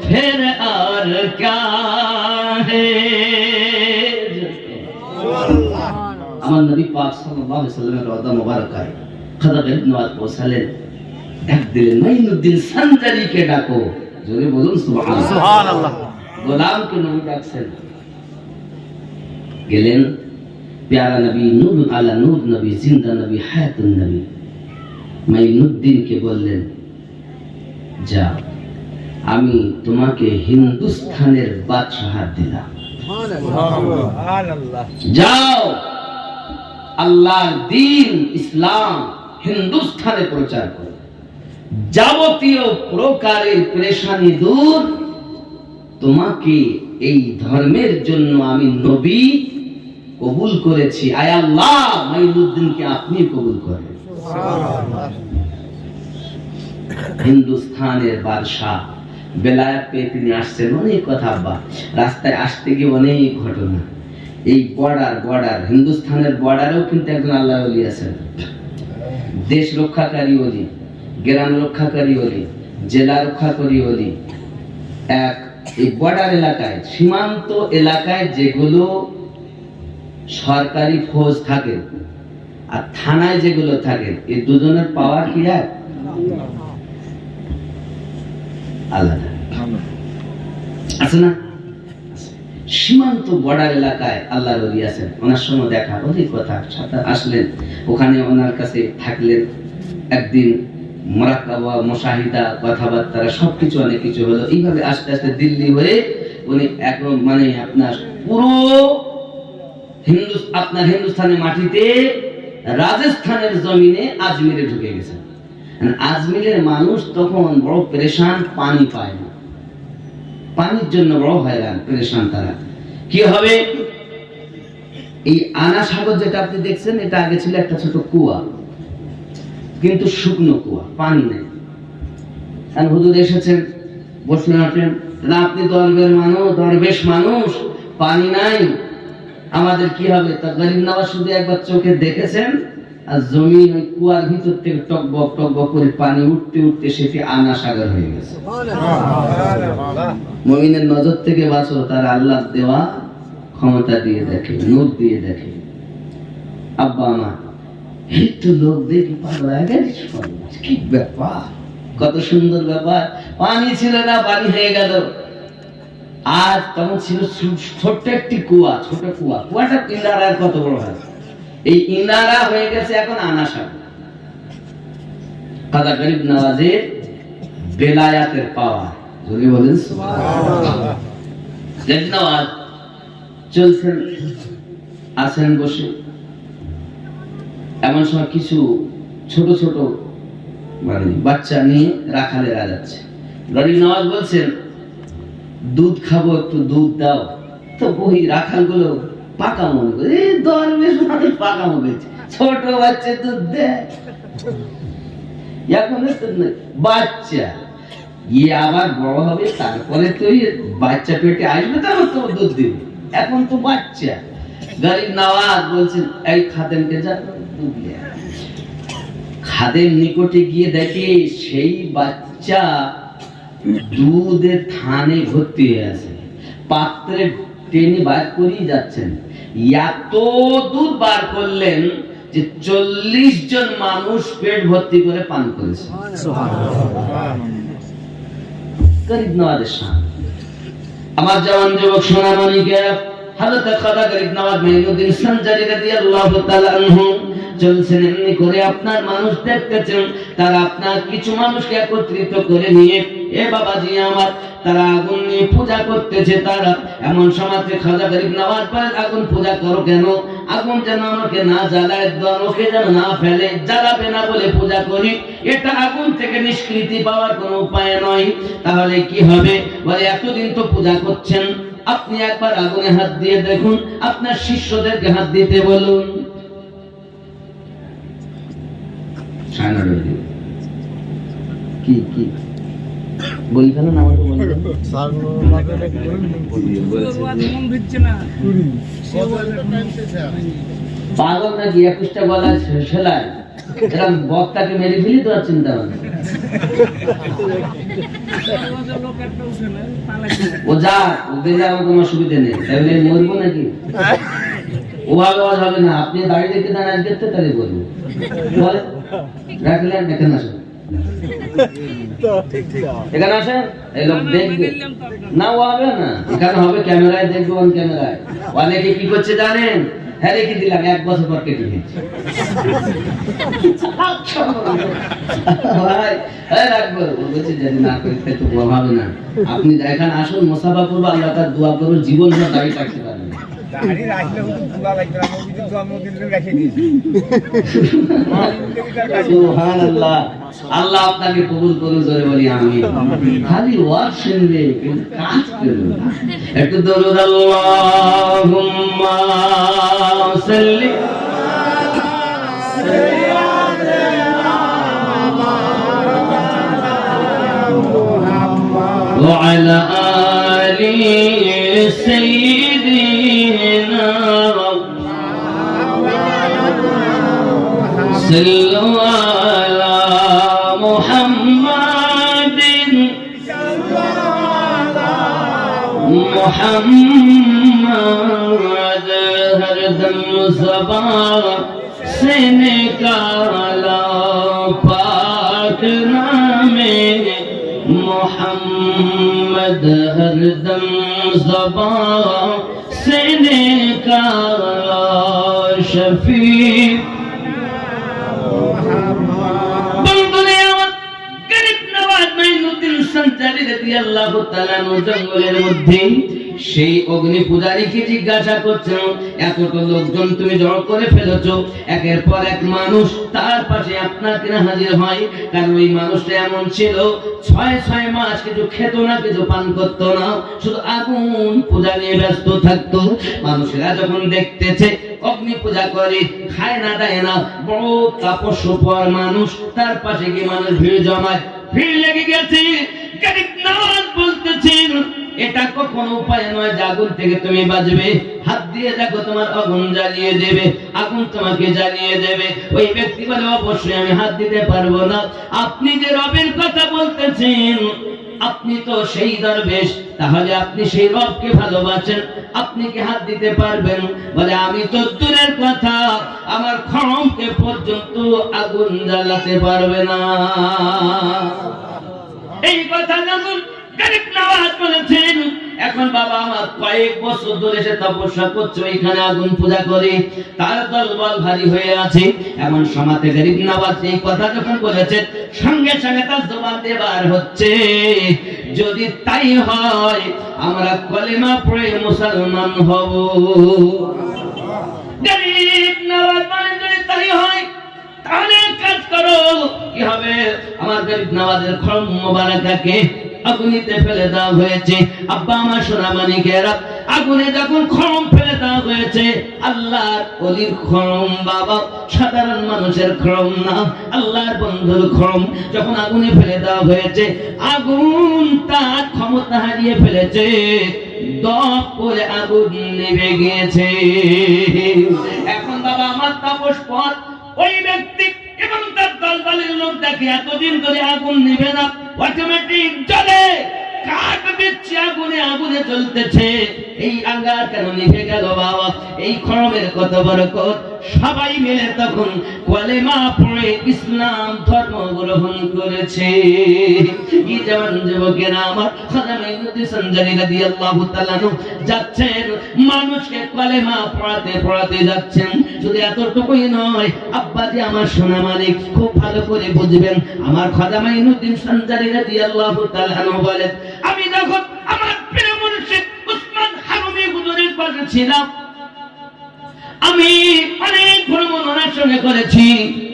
[SPEAKER 1] फिर और क्या है। আমার নবী পাক সাল্লাল্লাহু আলাইহি সাল্লামের রওজা মুবারকায় খাজা গরিব নওয়াজ পৌঁছালেন, ডাক দিলেন মাইনুদ্দিন সানজারিকে ডাকো। জোরে বলুন সুবহানাল্লাহ। সুবহানাল্লাহ। গোলামকে নবী ডাকছেন, গেলেন প্যারা নবী, নূর আলা নূর নবী, জিন্দা নবী, হায়াতুন নবী। মাইনুদ্দিনকে বললেন, যা আমি তোমাকে হিন্দুস্তানের বাদশাহত দিলাম, যাও আল্লাহর দ্বীন ইসলাম হিন্দুস্তানে প্রচার করো, যাবতীয় প্রকারের পেরেশানি দূর। তোমাকে এই ধর্মের জন্য আমি নবী কবুল করেছি, আয় আল্লাহ মাইনুদ্দিনকে আপনি কবুল করেন। হিন্দুস্তানের বাদশাহ বেলায়েত পেয়ে তিনি আসছেন, অনেক কথা আব্বা, রাস্তায় আসতে গিয়ে অনেক ঘটনা। এই বর্ডার হিন্দুস্তানের বর্ডারেও কিন্তু একজন আল্লাহ ওলি আছেন, দেশ রক্ষাকারী ওলি, গ্রাম রক্ষাকারী ওলি, জেলা রক্ষাকারী ওলি। এক এই বর্ডার এলাকায়, সীমান্ত এলাকায় যেগুলো সরকারি ফৌজ থাকে আর থানায় যেগুলো থাকে, এই দুজনের পাওয়ার কি এক? আলাদা আছে না? সীমান্ত বর্ডার এলাকায় আল্লাহর ওলি আছেন। ওনার সঙ্গে দেখা, অনেক কথা, সাথে আসলেন, ওখানে ওনার কাছে থাকলেন। একদিন মুরাকাবা, মুশাহিদা, কথাবার্তা, সবকিছু অনেক কিছু হলো। এইভাবে আস্তে আস্তে দিল্লি হয়ে উনি এখন মানে আপনার পুরো আপনার হিন্দুস্তানের মাটিতে রাজস্থানের জমিনে আজমিরে ঢুকে গেছেন। আজমিরের মানুষ তখন বড় পেরেশান, পানি পায় না, পানির জন্য বড় হয়রান পেরেশান। তারা কি হবে, এই আনা সাগর যেটা আপনি দেখছেন, এটা আগে ছিল একটা ছোট কুয়া, কিন্তু শুকনো কুয়া, পানি নেই। কারণ হুজুর এসেছেন, বসলেন, আসলেন, আপনি দরবেশ মানুষ, পানি নাই, আমাদের কি হবে? তা গরিব নওয়াজ শুধু একবার চোখে দেখেছেন, আর জমিন ওই কুয়ার ভিতর থেকে টকবক টকবক করে পানি উঠতে উঠতে সেটি আনা সাগর হয়ে গেছে। মুমিনের নজর থেকে বাঁচো, তার আল্লাহ দেওয়া ক্ষমতা দিয়ে দেখে, নূর দিয়ে দেখে। আব্বা আমার একটু লোক দেখি পাগল হয়ে গেছে, কি ব্যাপার, কত সুন্দর ব্যাপার, পানি ছিল না, পানি হয়ে গেল। আর তখন ছিল ছোট্ট একটি কুয়া, ছোট কুয়া, কুয়াটা ইনারার কত বড় হয়, এই ইনারা হয়ে গেছে এখন আনা সাগর। খাজা গরিব নওয়াজের বেলায়াতের পাওয়ার, যদি বলেন সুবহানাল্লাহ। গরিব নওয়াজ চলছেন, আছেন বসে, এমন সময় কিছু ছোট ছোট মানে বাচ্চা নিয়ে রাখালেরা যাচ্ছে। গরিব নওয়াজ বলছেন দুধ খাবো, একটু দুধ দাও। তো ওই রাখাল গুলো পাকা মনে করে, দরবেশ মানুষ পাকা মনে, ছোট বাচ্চা দুধ দেয়। এখন বাচ্চা ইয়ে আবার বড় হবে, তারপরে তো বাচ্চা পেটে আসবে, তারপর তো দুধ দিবে, এখন তো বাচ্চা। গরিব নওয়াজ বলছেন এই খাদেমকে যা দুধ নিয়ে। খাদেম নিকটে গিয়ে দেখে সেই বাচ্চা দুধের থানে ভর্তি হয়ে আছে, পাত্রে টেনে বার করেই যাচ্ছেন। এত দুধ বার করলেন যে 40 জন মানুষ পেট ভর্তি করে পান করেছে। গরিব নওয়াজের শান। আমার জওয়ান যুবক সোনামণিকে, হযরত খাজা গরিব নওয়াজ মাইনুদ্দিন সঞ্জারি রাদিয়াল্লাহু তাআলা আনহু চলছেন, এমনি করে আপনার মানুষ দেখতেছেন, তারা আপনার কিছু মানুষকে একত্রিত করে নিয়ে, এ বাবাজি আমার, তারা আগুন নিয়ে পূজা করতেছে। তারা এমন সময় খাজা গরিব নওয়াজ বলে, আগুন পূজা করো কেন? আগুন যেন আমাকে না জ্বালায়, আমাকে যেন না ফেলে, জ্বালাবে না বলে পূজা করি, এটা আগুন থেকে নিষ্কৃতি পাওয়ার কোনো উপায় নয়। তাহলে কি হবে? বলে এতদিন তো পূজা করছেন, আপনি একবার আগুনে হাত দিয়ে দেখুন, আপনার শিষ্যদেরকে হাত দিতে বলুন। কি কি বলি ফেলো না, আমাকে বলি পাগল নাকি? 21টা গলা সেলাই, এরকম বক্তাকে মেরে ফেলি তো চিন্তা ভাবনা। ও যা, ওদের আমার কোনো অসুবিধা নেই, তাহলে মরবো নাকি? ও আওয়াজ হবে না, আপনি দাঁড়িয়ে দেখতে দেন, আজকে তো তাহলে বলবো। রাখলেন, এখানে আসেন, এখানে আসেন, এই লোক দেখবে না, ও হবে না, এখানে হবে ক্যামেরায় দেখবো, অন ক্যামেরায়। অনেকে কি করছে জানেন? হ্যাঁ রেখে দিলাম, 1 বছর পর কেটে দিচ্ছি। রাখবো বলছে, যদি না করি তো হবে না। আপনি এখানে আসুন, মোসাফা করবো, আল্লাহ তার দোয়া করবো, জীবন ভর দাঁড়িয়ে থাকতে পারবেন। আল্লাহ আপনাকে কবুল করুন, জোরে বলি আমিন। খালি ওয়াজ শুনবে, কিন্তু কাজ করবে। একটু দরুদ আল্লাহুম্মা সাল্লি ওয়া আলা আলি সাইয়্যিদিনা সাল্লু আলা মুহাম্মাদিন মুহাম্মদ হরদম ज़बान से निकाला पाक नामे मुहम्मद हरदम ज़बान से निकाला शफी। জঙ্গলের মধ্যে সেই অগ্নি পূজারীকে জিজ্ঞাসা করছেন, এতটা লোকজন তুমি জড় করে ফেলেছো, একের পর এক মানুষ তার পাশে আপনার কিনা হাজির হয়। কারণ ওই মানুষটা এমন ছিল, 6 মাস কিছু খেত না, কিছু পান করতো না, শুধু আগুন পূজা নিয়ে ব্যস্ত থাকতো। মানুষেরা যখন দেখতেছে অগ্নি পূজা করে, খায় না দেয় না, বড় তাপস্য পর মানুষ, তার পাশে গিয়ে মানুষ ভিড় জমায়, ভিড় লেগে গেছে। গরিব নওয়াজ বলতেছেন, এটা কখনো উপায় নয় যে আগুন থেকে তুমি বাঁচবে, হাত দিয়ে দেখো তোমার আগুন জ্বালিয়ে দেবে, আগুন তোমাকে জ্বালিয়ে দেবে। ওই ব্যক্তি বলে, অবশ্যই আমি হাত দিতে পারবো না। আপনি যে রবের কথা বলতেছেন, আপনি তো সেই দরবেশ, তাহলে আপনি সেই রবকে ভালোবাসেন, আপনি কি হাত দিতে পারবেন? বলে, আমি তো দূরের কথা, আমার খড়মকে পর্যন্ত আগুন জ্বালাতে পারবে না। এই কথা যখন গরিব নওয়াজ বলেছেন, এখন বাবা আমার কয়েক বছর ধরে সে তপস্যা করছে, ওইখানে আগুন পূজা করে, তার দলবল ভারী হয়ে আছে। এমন সমাজে গরিব নওয়াজ এই কথা যখন বলেছেন, সঙ্গে সঙ্গে তার জবান দিয়ে বার হচ্ছে, যদি তাই হয় আমরা কলেমা পড়ে মুসলমান হব। গরিব নওয়াজ মানে যদি তাই হয় তাহলে কাজ করো, কি হবে? আমার গরিব নওয়াজের খরম মোবারকাকে আগুনেতে ফেলে দেওয়া হয়েছে। আব্বা আমার সোনা মানিকেরা, আগুনে যখন খরম ফেলে দেওয়া হয়েছে, আল্লাহর ওলির খরম বাবা, সাধারণ মানুষের খরম না, আল্লাহর বন্ধুর খরম যখন আগুনে ফেলে দেওয়া হয়েছে, আগুন তার ক্ষমতা হারিয়ে ফেলেছে, দপ করে আগুন নিভে গিয়েছে। এখন বাবা আমার তাপস পথ ওই ব্যক্তি এবং তার দলবলের লোক দেখে এতদিন ধরে আগুন নিভে না, অটোমেটিক জ্বলে, কাঠ বিচ্ছে আগুনে আগুনে জ্বলতেছে। এই আঙ্গার কেন নিভে গেল বাবা? এই খরমের কত বরকত। সবাই মিলে তখন কলেমা পড়ে ইসলাম ধর্ম গ্রহণ করেছে। কি জওয়ান যুবকেরা আমার, খাজা মাইনুদ্দিন সঞ্জারি রাদিয়াল্লাহু তাআলা যাচ্ছেন মানুষকে কলেমা পড়াতে পড়াতে যাচ্ছেন। শুধু এতটুকুই নয়, আব্বাজি আমার সোনা মালিক খুব ভালো করে বুঝবেন, আমার খাজা মাইনুদ্দিন সঞ্জারি রাদিয়াল্লাহু তাআলা বলেন, আমি যখন আমার প্রিয় মুর্শিদ উসমান হারুনি হুজুরের পাশে ছিলাম, আমি অনেক ভ্রমণ ওনার সঙ্গে করেছি।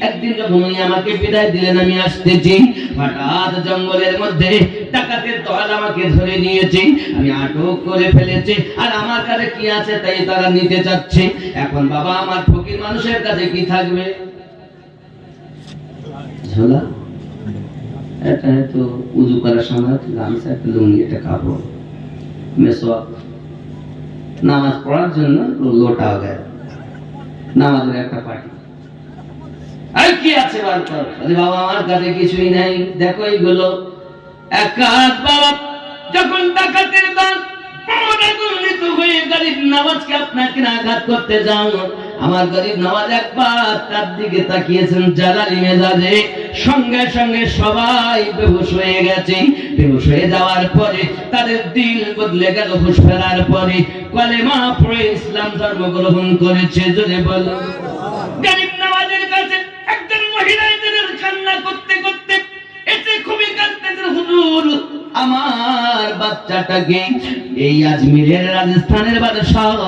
[SPEAKER 1] একদিন যখন উনি আমাকে বিদায় দিলেন, আমি আসতেছি, হঠাৎ জঙ্গলের মধ্যে ডাকাতের দল আমাকে ধরে নিয়েছে, আমি আটক করে ফেলেছে, আর আমার কাছে কি আছে তাই তারা নিতে চাচ্ছে। এখন বাবা আমার ফকির মানুষের কাছে কি থাকবে? ঝোলা, এটা তো উজু করার সময় গামছা, একটা লুঙ্গি, একটা কাপড়, মেসওয়াক, নামাজ পড়ার জন্য লোটা গায়ে, নামাজের একটা পাটি, আর কি আছে বাবা? আমার কাছে কিছুই নাই, দেখো এইগুলো এক কাজ। বাবা যখন ডাকাতের দল হয়ে গরিব নওয়াজকে আপনাকে আঘাত করতে যাও, আমার গরিব নওয়াজ একবার তার দিকে তাকিয়েছেন জালালি মেজাজে, সঙ্গে সঙ্গে সবাই বেহুশ হয়ে গেছে। বেহুশ হয়ে যাওয়ার পরে তাদের দিল বদলে গেল, হুঁশ ফেরার পরে কলেমা পড়ে ইসলাম ধর্ম গ্রহণ করেছে। জোরে বলো। গরিব নওয়াজের কাছে একজন মহিলা কান্না করতে করতে এতে খুবই কাঁদতেছেন, হুজুর আমার বাচ্চাটাকে এই আজমিরের রাজস্থানের বাদশাহ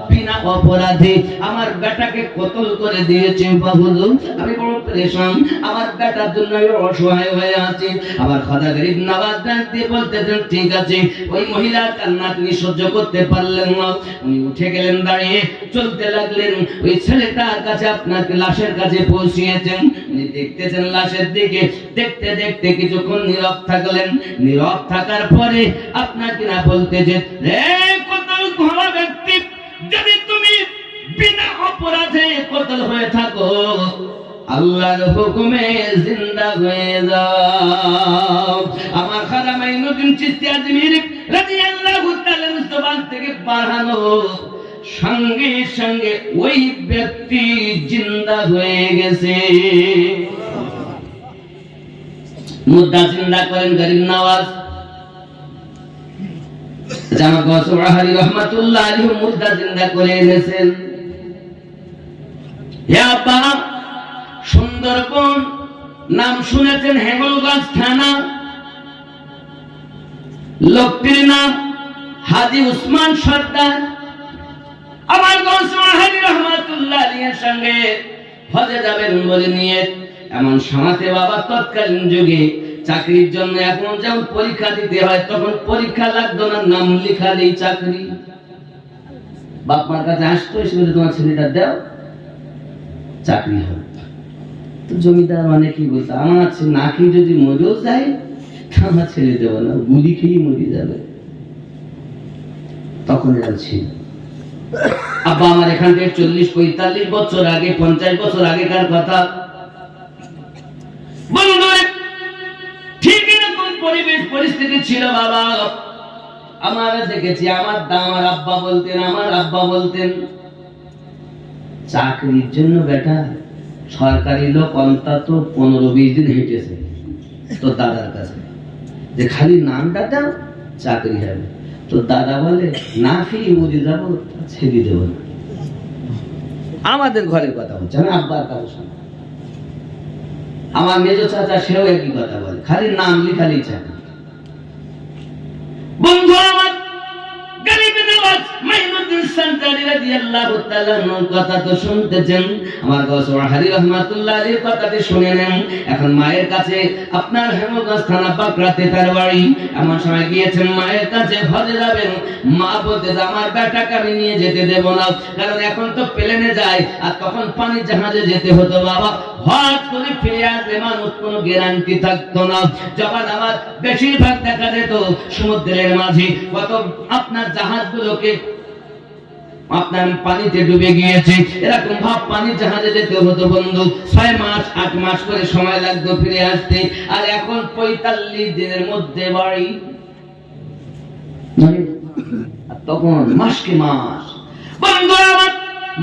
[SPEAKER 1] বিনা অপরাধে আমার বেটাকে কতল করে দিয়েছে। হুজুর আমি বড় পরেশান, আমার বেটার জন্য আমি অসহায় হয়ে আছি। আমার খাজা গরিব নওয়াজ দিয়ে বলতেছেন, ঠিক আছে। ওই মহিলার কান্না তিনি সহ্য করতে পারলেন না, উনি উঠে গেলেন, দাঁড়িয়ে চলতে লাগলেন। ওই ছেলেটার কাছে আপনাকে লাশের কাছে পৌঁছিয়েছেন, উনি দেখতেছেন লাশের দিকে, দেখতে দেখতে কিছুক্ষণ নীরব থাকলেন। নীরব থাকার পরে আপনাকে না বলতেছেন, রে কতল ঘোড়া ব্যক্তি, যদি তুমি বিনা অপরাধে কতল হয়ে থাকো, আল্লাহর হুকুমে জিন্দা হয়ে যাও। আমার খাজা মাইনুদ্দিন চিশতি আজমিরি রাদিয়াল্লাহু তাআলা জবান থেকে বাড়ানো সঙ্গে সঙ্গে ওই ব্যক্তি জিন্দা হয়ে গেছে। মুদ্দা জিন্দা করেন গরিব নওয়াজ, জামা গসুরাহারি রহমাতুল্লাহ আলাইহি মুদ্দা জিন্দা করে এনেছেন। হে আব্বা, সুন্দরবন নাম শুনেছেন, হেমলগঞ্জ থানা, লোকটির নাম হাজী উসমান সর্দার। আমার গসুরাহারি রহমাতুল্লাহ আলাইহির সঙ্গে হজে যাবেন বলে নিয়ে এমন সমাজে বাবা তৎকালীন যুগে চাকরির জন্য এখন যেমন পরীক্ষা দিতে হয়, তখন পরীক্ষা লাগতো না, নাম লেখালেই চাকরি। বাপ মার কাছে আসতো, এসে তোমার ছেলেটা দাও, চাকরি হবে। তো জমিদার মানে কি বলতো, আমার নাকি যদি মরেও যায় আমার ছেলে দেবো না, গুলি খেয়ে মরে যাবে। তখন এরা ছিল। আব্বা আমার এখান থেকে 40-45 বছর আগে, 50 বছর আগেকার কথা। ঠিক এরকম পরিবেশ পরিস্থিতি ছিল বাবা। আমরা দেখেছি, আমার আব্বা বলতেন চাকরির জন্য বেটা সরকারি লোক অন্তত 15-20 দিন হেঁটেছে তো দাদার কাছে, যে খালি নামটা দাও চাকরি হবে। তো দাদা বলে, না খেয়ে মরে যাবো, ছেড়ে দেবো না। আমাদের ঘরের কথা হচ্ছে, আমি আব্বার কথা শুনি। আমার মেজো চাচা সেও একই কথা বলে, খালি নাম লেখালেই চাকরি। বন্ধু আমার, গরিব নওয়াজ মাইনুদ্দিন সান্তারি রাদিয়াল্লাহু তাআলা কথা তো শুনতেছেন, আমার গৌসুহারি রাহমাতুল্লাহ আলাইহির কথাটি শুনে নেন। এখন মায়ের কাছে, আপনার হেমগঞ্জ থানা বাকরাতে তার বাড়ি, এমন সময় গিয়েছেন মায়ের কাছে, হজে যাবেন। মা বলতে, আমার বেটাকে আমি নিয়ে যেতে দেব না, কারণ এখন তো প্লেনে যায়, আর তখন পানি জাহাজে যেতে হতো বাবা। হজ করে ফিরে আসবে মানুষ, কোনো গ্যারান্টি থাকতো না। যখন আমার বেশিরভাগ দেখা যেত সমুদ্রের মাঝে কত আপনার জাহাজগুলোকে আপনার পানিতে ডুবে গিয়েছে, এরকম ভাব পানি জাহাজে যেতে হতো বন্ধু, 6 মাস 8 মাস করে সময় লাগতো ফিরে আসতে। আর এখন 45 দিনের মধ্যে বাড়ি, তখন মাসকে মাস। বন্ধু আমার,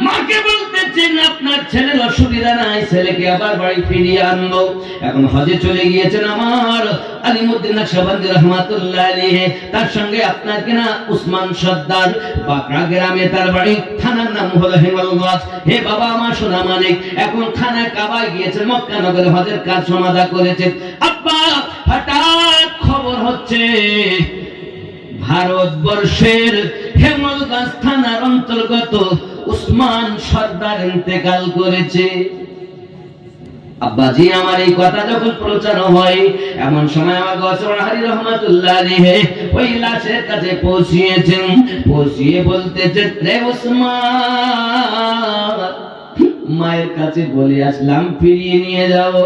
[SPEAKER 1] মাকে বলতেছেন আপনার ছেলের অসুবিধা নাই, ছেলেকে আবার বাড়ি ফিরিয়ে আনবো। এখন হজে চলে গিয়েছেন আমার আলিমউদ্দিন নকশবন্দি রাহমাতুল্লাহ আলাইহি, তার সঙ্গে আপনার কিনা উসমান সর্দার, বাকরা গ্রামে তার বাড়ি, থানার নাম হলো হেমলগঞ্জ। হে বাবা আমার সোনা মানিক, এখন খানা কাবায় গিয়েছেন, মক্কা নগরে হজের কাজ সমাধা করেছেন। আব্বা হঠাৎ খবর হচ্ছে ভারতবর্ষের হেমলগঞ্জ থানার অন্তর্গত উসমান সর্দার ইন্তেকাল করেছে। আব্বাজি আমার এই কথা যখন প্রচার হয়, এমন সময় আমার গৌসুহারি রাহমাতুল্লাহ আলাইহি ওই লাশের কাছে পৌঁছিয়েছেন, পৌঁছিয়ে বলতেছেন, রে উসমান, মায়ের কাছে বলে আসলাম ফিরিয়ে নিয়ে যাও।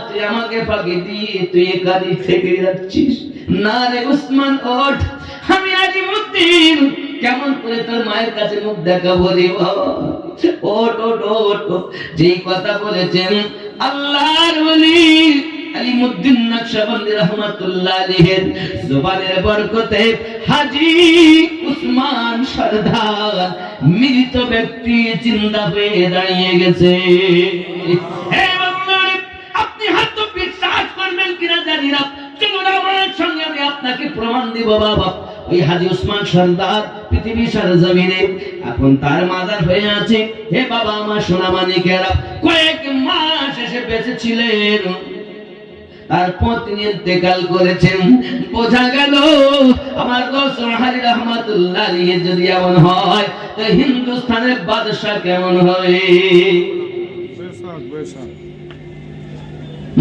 [SPEAKER 1] তুই আমাকে ফাঁকি দিয়ে তুই এখানে থেকে যাচ্ছিস না রে উসমান, ওঠ, আমি আলিমউদ্দিন কেমন করে তোর মায়ের কাছে মুখ দেখাবো রে বাবা, ওঠ ওঠ ওঠ। যেই কথা বলেছেন আল্লাহর ওলি আলিমউদ্দিন নকশবন্দি রাহমাতুল্লাহ আলাইহির জবানের বরকতে হাজী উসমান সরদার মৃত ব্যক্তি জিন্দা হয়ে দাঁড়িয়ে গেছে। হে বাবা, আপনি হয়তো বিশ্বাস করবেন কিনা জানি না, চলুন আমার সঙ্গে আমি আপনাকে প্রমাণ দিব বাবা। ওই হাজী উসমান সরদার পৃথিবীর সরজমিনে এখন তার মাজার হয়ে আছে। হে বাবা আমার সোনা মানিকেরা, কয়েক মাস এসে বেঁচে ছিলেন, তারপর তিনি ইন্তেকাল করেছেন। বোঝা গেল আমার গৌসুহারি রাহমাতুল্লাহ আলাইহি যদি এমন হয়, তো হিন্দুস্তানের বাদশা কেমন হবে?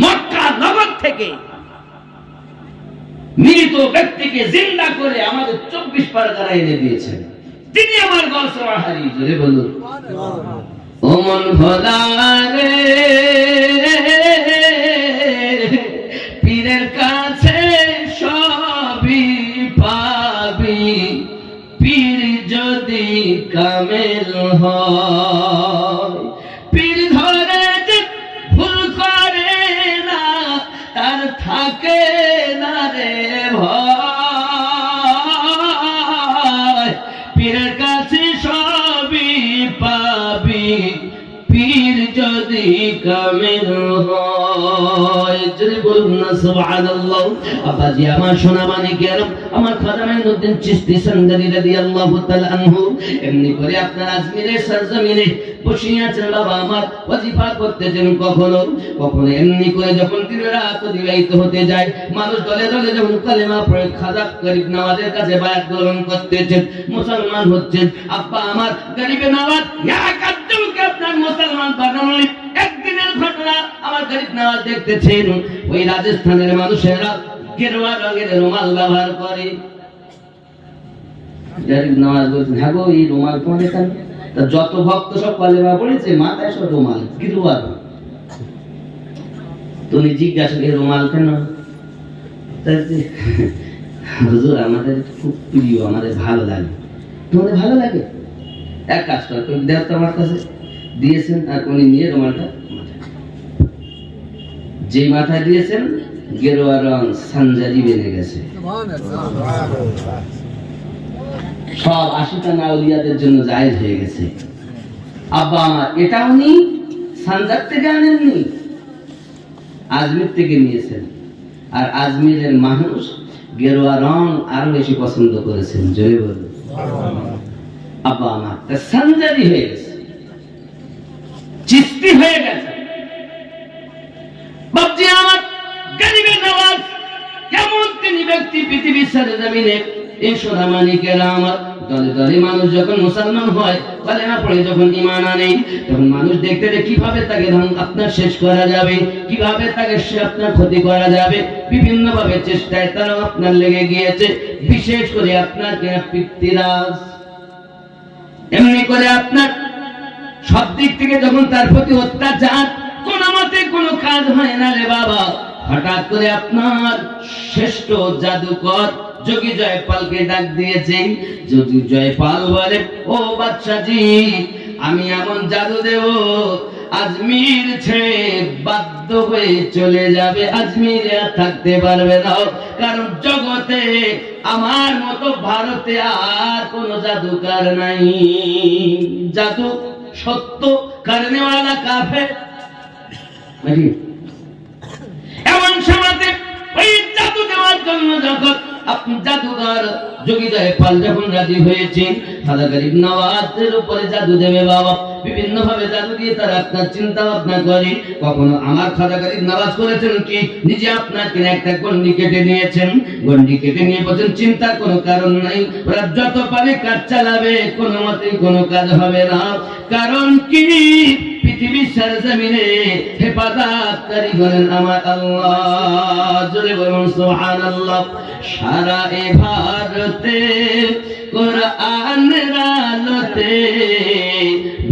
[SPEAKER 1] মক্কা নগর থেকে মৃত ব্যক্তিকে জিন্দা করে আমাদের 24 পরগনা এনে দিয়েছেন তিনি, আমার গৌসুহারি। জোরে বলুন ও মন ভোলা রে, পীরের কাছে সবই পাবি, পীর যদি কামেল হয়, পীর ধরে যে ভুল করে না, তার থাকে না রে ভয়। পীরের কাছে সবই পাবি, পীর যদি কামেল হয়। যদি বলুন না সুবহানাল্লাহ। আব্বাজি আমার সোনা মানিকের, আমার খাজা মাইনুদ্দিন চিশতি সান্দালি রাদিয়াল্লাহু তাআলা আনহু এমনি করে আপনার আজমিরের সরজমিনে বসে আছেন বাবা আমার, ওয়াজিফা করতেছেন। কখনো কখনো এমনি করে যখন দিন রাত অতিবাহিত হতে যায়, মানুষ দলে দলে যখন কালেমা পড়ে খাজা গরিব নওয়াজের কাছে বায়াত গ্রহণ করতেছেন, মুসলমান হচ্ছেন। আব্বা আমার গরিবে নওয়াজ এক আদমকে আপনার মুসলমান বানালেন। একদিনের ঘটনা, আমার গরিব নওয়াজ দেখতেছেন ওই রাজস্থানের মানুষেরা গেরুয়া রঙের রুমাল ব্যবহার করে। গরিব নওয়াজ বলছেন, হ্যাঁ গো এই রুমাল পরে কেন? তা যত ভক্ত সব কালেমা পড়েছে, মাথায় সব রুমাল, গেরুয়া রঙ। তুমি জিজ্ঞাসা এই রুমাল কেন? হুজুর আমাদের খুব প্রিয়, আমাদের ভালো লাগে। তোমাদের ভালো লাগে? এক কাজ কর, তুমি দেখ তো আমার কাছে দিয়েছেন, আর উনি নিয়ে রুমালটা যে মাথায় দিয়েছেন গেরুয়া রং সানজারি বেনে গেছে। সব 80টা নাউলিয়াদের জন্য জায়েজ হয়ে গেছে। আব্বা আমার এটা উনি সানজার থেকে আনেননি, আজমির থেকে নিয়েছেন। আর আজমিরের মানুষ গেরুয়া রং আরো বেশি পছন্দ করেছেন। জয় বলুন আব্বা আমার, সানজারি হয়ে গেছে, চিস্তি হয়ে গেছে। বাপজি আমার গরিবে নওয়াজ কেমন তিনি ব্যক্তি পৃথিবীর সরজমিনে এই সোনামানিকেরা আমার দলে দলে মানুষ যখন মুসলমান হয়, কালেমা পড়ে যখন ঈমান আনে, তখন মানুষ দেখতে কিভাবে তাকে আপনার শেষ করা যাবে, কিভাবে তাকে আপনার ক্ষতি করা যাবে, বিভিন্ন ভাবে চেষ্টায় তারা আপনার লেগে গিয়েছে। বিশেষ করে আপনার পিতৃরাজ এমনি করে আপনার সব দিক থেকে যখন তার প্রতি অত্যাচার, কোন মতে কোনো কাজ হয় না রে বাবা, হঠাৎ করে আপনার শ্রেষ্ঠ জাদুকর যোগী জয়পালকে ডাক দিয়েছেন। যোগী জয়পাল বলে, ও বাদশাজি, আমি এমন জাদু দেব, আজমির ছেড়ে বাধ্য হয়ে চলে যাবে, আজমিরে আর থাকতে পারবে না, কারণ জগতে আমার মতো ভারতে আর কোন জাদুকার নাই। জাদু সত্য করনেওয়ালা কাফের। এমন সমাজে ওই জাদু দেওয়ার জন্য যখন আপনি জাদুঘর যোগী জয়পাল যখন রাজি হয়েছেন, খাজা গরিব নওয়াজের উপরে জাদু দেবে বাবা, বিভিন্ন ভাবে জাদু দিয়ে তারা আপনার চিন্তা ভাবনা করে। কখনো আমার খাজা গরিব নওয়াজ করেছেন কি, নিজে আপনার কিনে একটা গন্ডি কেটে নিয়েছেন, গন্ডি কেটে নিয়ে বলছেন চিন্তার কোনো কারণ নাই, ওরা যত পারে কাজ চালাবে, কোনো মতেই কোনো কাজ হবে না। কারণ কি, পৃথিবীর সরজমিনে হেফাজতকারী হলেন আমার আল্লাহ। জোরে বলুন সুবহানাল্লাহ। সারা এ ভারতে কোরআনের আলোতে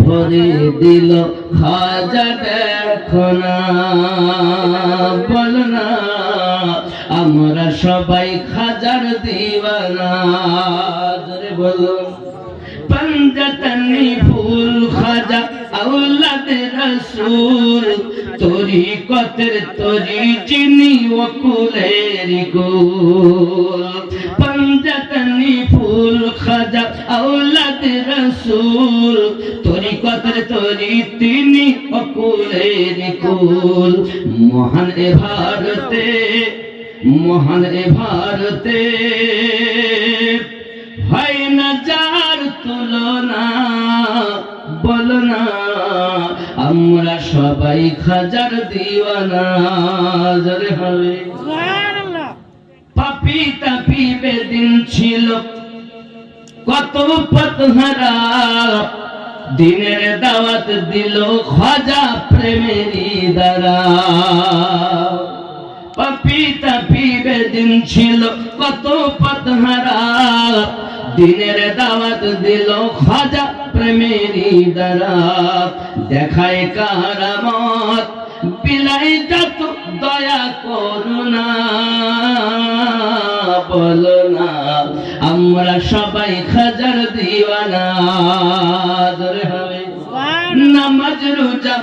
[SPEAKER 1] ভরে দিল খাজা, দেখো না, বলো না আমরা সবাই খাজার দিওয়ানা। জোরে বলুন। पंजतनी फूल खाजा औलाद रसूल, तोरी कतर तोरी चिनी वकुलेरी गुल। पंजतनी फूल खाजा औलाद रसूल, तोरी कतर तोरी चिनी वकुलेरी गुल। महान ए भारते, महान ए भारते হয় না যার তুলনা, বলো না আমরা সবাই খাজার দিওয়ানা। জোরে হবে সুবহানাল্লাহ। পাপী তাপী বেদিন ছিল কত পথহারা, দিনের দাওয়াত দিল খাজা প্রেমেরই দ্বারা। পাপী তাপী বেদিন ছিল কত পথহারা, দিনের দাওয়াত দিল খাজা প্রেমেরই দ্বারা। দেখায় কারামত বিলাই যত দয়া করুণা, বলো না আমরা সবাই খাজার দিওয়ানা। জোরে হবে নামাজ রোজা,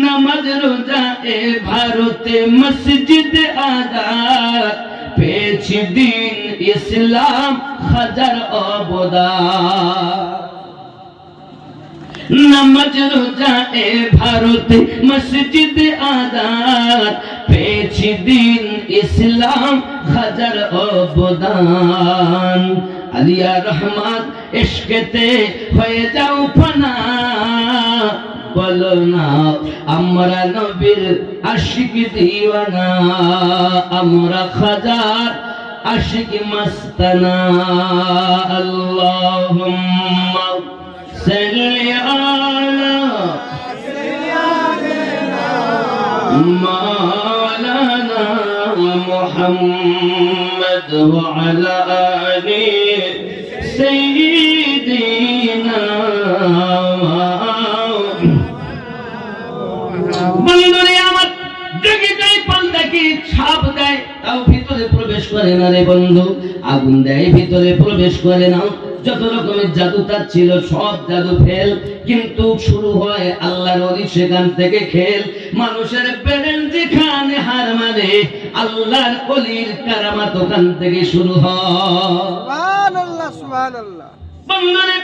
[SPEAKER 1] নামাজ রোজা এ ভারতে মসজিদ আজাদ, পেয়েছি দিন ইসলাম হাজার অবদান। নামাজ রোজা এ ভারতে মসজিদ আজাদ, পেয়েছি দিন ইসলাম হাজার অবদান। আলিয়া রহমান ইশকেতে হয়ে যাও ফানা, বলো না আমরা নবীর আশিক দিওয়ানা, আমরা খাজার আশিক মাস্তানা। আল্লাহুম্মা সাল্লি আলা মাওলানা মুহাম্মদ ওয়া আলা আলি সাইয়্যিদিনা। বন্ধুরে আমার যোগী জয়পাল দেখি ছাপ দেয়, তাও ভিতরে প্রবেশ করে না রে বন্ধু, আগুন দেয় ভিতরে প্রবেশ করে না। যত রকমের জাদু তার ছিল সব জাদু ফেল, কিন্তু শুরু হয় আল্লাহর ওলি সেখান থেকে খেল। মানুষের ব্রেন যেখানে হার মানে, আল্লাহর ওলির কারামাত ওখান থেকে শুরু হয়। সুবহানাল্লাহ সুবহানাল্লাহ। বন্ধুরে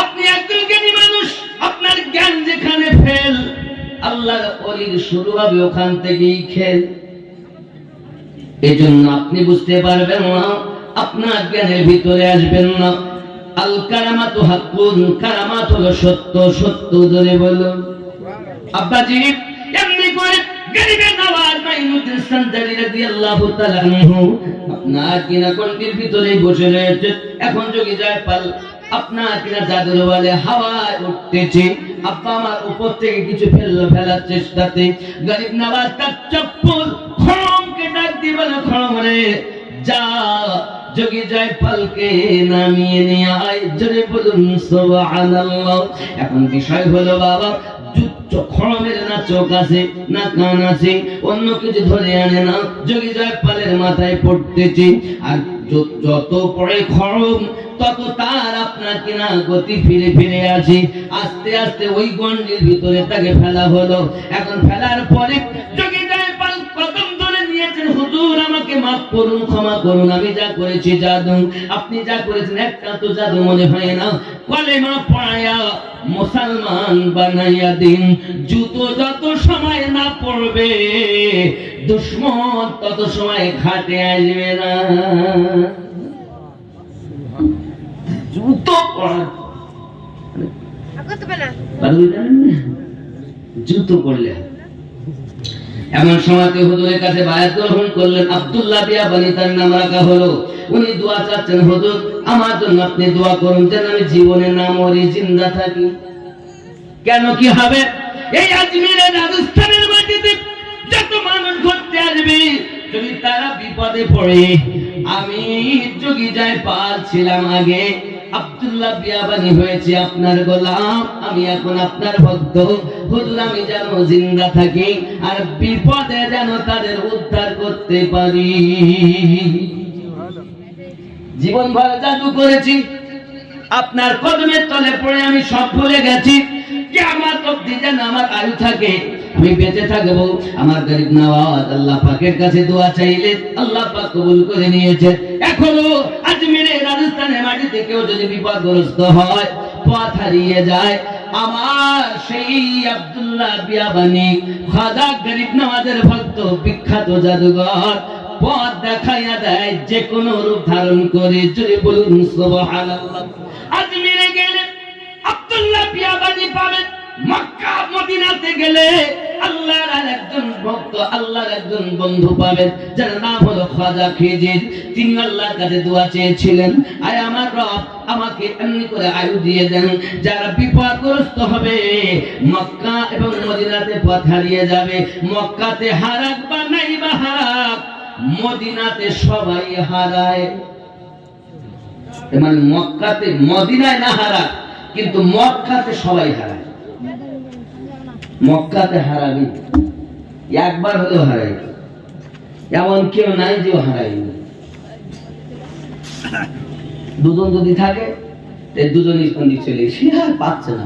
[SPEAKER 1] আপনি একজন জ্ঞানী মানুষ, আপনার জ্ঞান যেখানে ফেল, আল্লাহর ওলির শুরু হবে ওখান থেকেই খেল। এজন্য আপনি বুঝতে পারবেন না, আপনার জ্ঞানের ভিতরে আসবেন না। আল কারামাতু হাক্কুন, কারামাত হলো সত্য, সত্য ধরে বলুন। আব্বাজি এমনি করে গরিবের নওয়াজ মাইনুদ্দিন সান্দালি রাদিয়াল্লাহু তাআলা আনহু আপনার কিনা কণ্ঠের ভিতরে বসে রয়েছে। এখন যোগী জয়পাল আপনার কিনা জাদুর বলে হাওয়ায় উঠতেছে। আব্বা আমার উপর থেকে কিছু ফেলার চেষ্টাতে গরিব নওয়াজ তার চপ্পল খড়মকে ডাক দিয়ে বলে, খড়ম রে যা যোগী জয়পালকে নামিয়ে নিয়ে আয়। জোরে বলুন সুবহানাল্লাহ। এখন বিষয় হলো বাবা, খড়মের না চোখ আছে না কান আছে, অন্য কিছু ধরে আনে না, যোগী জয়পালের মাথায় পড়তেছে। আর যত পড়ে খড়ম তত তার আপনার কিনা গতি ফিরে ফিরে আসে। আস্তে আস্তে ওই গন্ডির ভিতরে তাকে ফেলা হলো। এখন ফেলার পরে যোগী জয়পাল কদম ধরে নিয়েছেন, হুজুর আমাকে মাফ করুন, ক্ষমা করুন, আমি যা করেছি জাদু, আপনি যা করেছেন একটা তো জাদু মনে হয় না, কলেমা পড়ায়া মুসলমান বানাইয়া দিন। জুতো যত সময় না পড়বে দুশ্মন তত সময় ঘাটে আসবে না। জুতো জুতো পড়লে এমন সময়তে হুজুরের কাছে বায়াত গ্রহণ করলেন। আব্দুল্লাহ বিয়াবানি তার নাম রাখা হলো। উনি দোয়া চাচ্ছেন, হুজুর আমার জন্য আপনি দোয়া করুন যেন আমি জীবনে না মরি, জিন্দা থাকি। কেন কি হবে? এই আজমিরের রাজস্থানের মাটিতে যত মানুষ ঘুরতে আসবে, যদি তারা বিপদে পড়ে, আমি যোগী জয়পাল ছিলাম আগে, আব্দুল্লাহ বিয়াবানি হয়েছে আপনার গোলাম, আমি এখন আপনার ভক্ত, হুজুর আমি যেন জিন্দা থাকি আর বিপদে যেন তাদের উদ্ধার করতে পারি। জীবন ভর জাদু করেছি, আপনার কদমের তলে পড়ে আমি সব ভুলে গেছি। কিয়ামত অবধি যেন আমার আয়ু থাকে, আমি বেঁচে থাকবো। আমার গরিব নওয়াজ আল্লাহ পাকের কাছে দোয়া চাইলে আল্লাহ পাক কবুল করে নিয়েছে। এখনো আজমিরে রাজস্থানের মাটিতে কেউ যদি বিপদগ্রস্ত হয়, পথ হারিয়ে যায়, আমার সেই আব্দুল্লাহ বিয়াবানি খাজা গরিব নওয়াজের ভক্ত, বিখ্যাত জাদুঘর পথ দেখাইয়া দেয়, যে কোনো রূপ ধারণ করে। জোরে বলুন সুবহানাল্লাহ। আজমিরে গেলে আব্দুল্লাহ বিয়াবানি পাবেন, মক্কা মদিনাতে গেলে আল্লাহর আরেকজন ভক্ত, আল্লাহর একজন বন্ধু পাবেন, যার নাম হলো খাজা খিজির। তিনি আল্লাহর কাছে দোয়া চেয়েছিলেন, আয় আমার রব আমাকে এমনি করে আয়ু দিয়ে দেন, যারা বিপদগ্রস্ত হবে মক্কা এবং মদিনাতে পথ হারিয়ে যাবে, মক্কাতে হারাক বা নাই বা হারাক, মদিনাতে সবাই হারায়। মানে মক্কাতে মদিনায় না হারাক, কিন্তু মক্কাতে সবাই হারায়। মক্কাতে হারাবি, একবার হলেও হারাই, এমন কেউ নাই যে হারাইনি। দুজন যদি থাকে দুজনই সন্ধি চলে, সে আর পাচ্ছে না।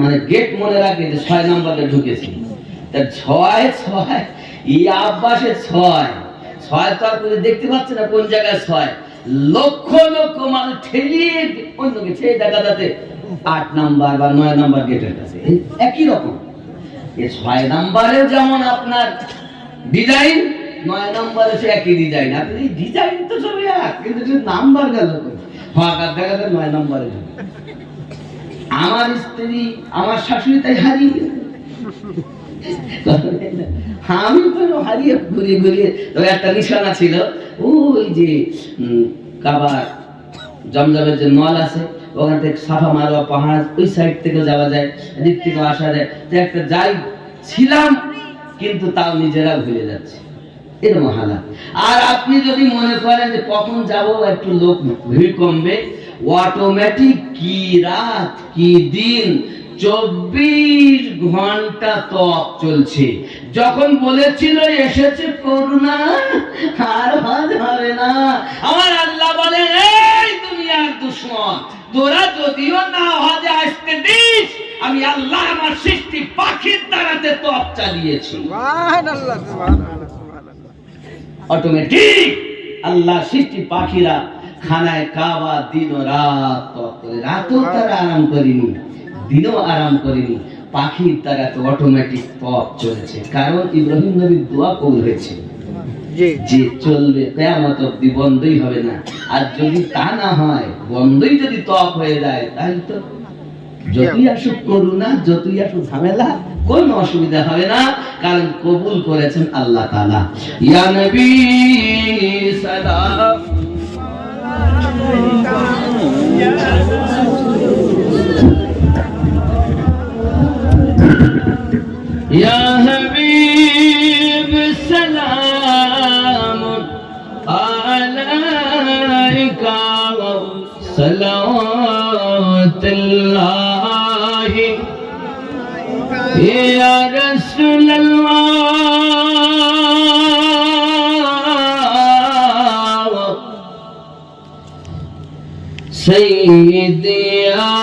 [SPEAKER 1] মানে গেট মনে রাখে যে 6 নম্বরে ঢুকেছি, তার 6 এই আব্বাসে 6 তো আর দেখতে পাচ্ছে না কোন জায়গায় 6, লক্ষ লক্ষ মানুষ ঠেলিয়ে অন্যকে ছেড়ে দেখা যাচ্ছে 8 নাম্বার বা 9 নাম্বার গেটের কাছে। একই রকম এই 6 নাম্বারেও যেমন আপনার ডিজাইন, 9 নাম্বারে সে একই ডিজাইন। আপনি ডিজাইন তো সবই এক, কিন্তু নাম্বার গেল হঠাৎ দেখা যায় 9 নাম্বারে। আমার স্ত্রী, আমার শাশুড়ি তাই হারিয়ে, আমি তো হারিয়ে ঘুরিয়ে ঘুরিয়ে। তবে একটা নিশানা ছিল, ওই যে কাবার জমজমের যে নল আছে, ওখান থেকে সাফা মারোয়া পাহাড়, ওই সাইড থেকে যাওয়া যায়, এদিক থেকে আসা যায়। একটা যাই ছিলাম, কিন্তু তাও নিজেরা ভুলে যাচ্ছে, এরকম হালাত। আর আপনি যদি মনে করেন যে কখন যাবো, একটু লোক ভিড় কমবে, অটোমেটিক কি রাত কি দিন 24 ঘন্টা তপ চলছে। যখন বলেছিল এসেছে করুণা, আর হবে না, আমার আল্লাহ বলে, এই দুনিয়ার দুশ্মন, তোরা যদিও না হজে আসতে দিস, আমি আল্লাহ আমার সৃষ্টি পাখির দ্বারাতে তপ চালিয়েছি। অটোমেটিক আল্লাহ সৃষ্টি পাখিরা খানায় কাবা দিন ও রাত তপ করে। রাতও তারা আরাম করেনি, দিনও আরাম করেনি, পাখির দ্বারা তো অটোমেটিক তপ চলেছে। কারণ ইব্রাহিম নবীর দোয়া কবুল হয়েছে যে চলবে কিয়ামত অবধি, বন্ধই হবে না। আর যদি তা না হয়, বন্ধই যদি তপ হয়ে যায়, তাহলে তো যতই আসুক করুণা, যতই আসুক ঝামেলা, কোনো অসুবিধা হবে না, কারণ কবুল করেছেন আল্লাহ তাআলা। ইয়া নবী সালাম ইয়া হাবিব সালাম আলাইকা সালাওয়াতুল্লাহ ইয়া রাসূলুল্লাহ সাইয়্যিদি ইয়া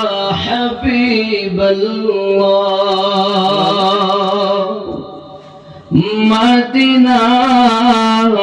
[SPEAKER 1] হাবিবাল্লাহ মদিনার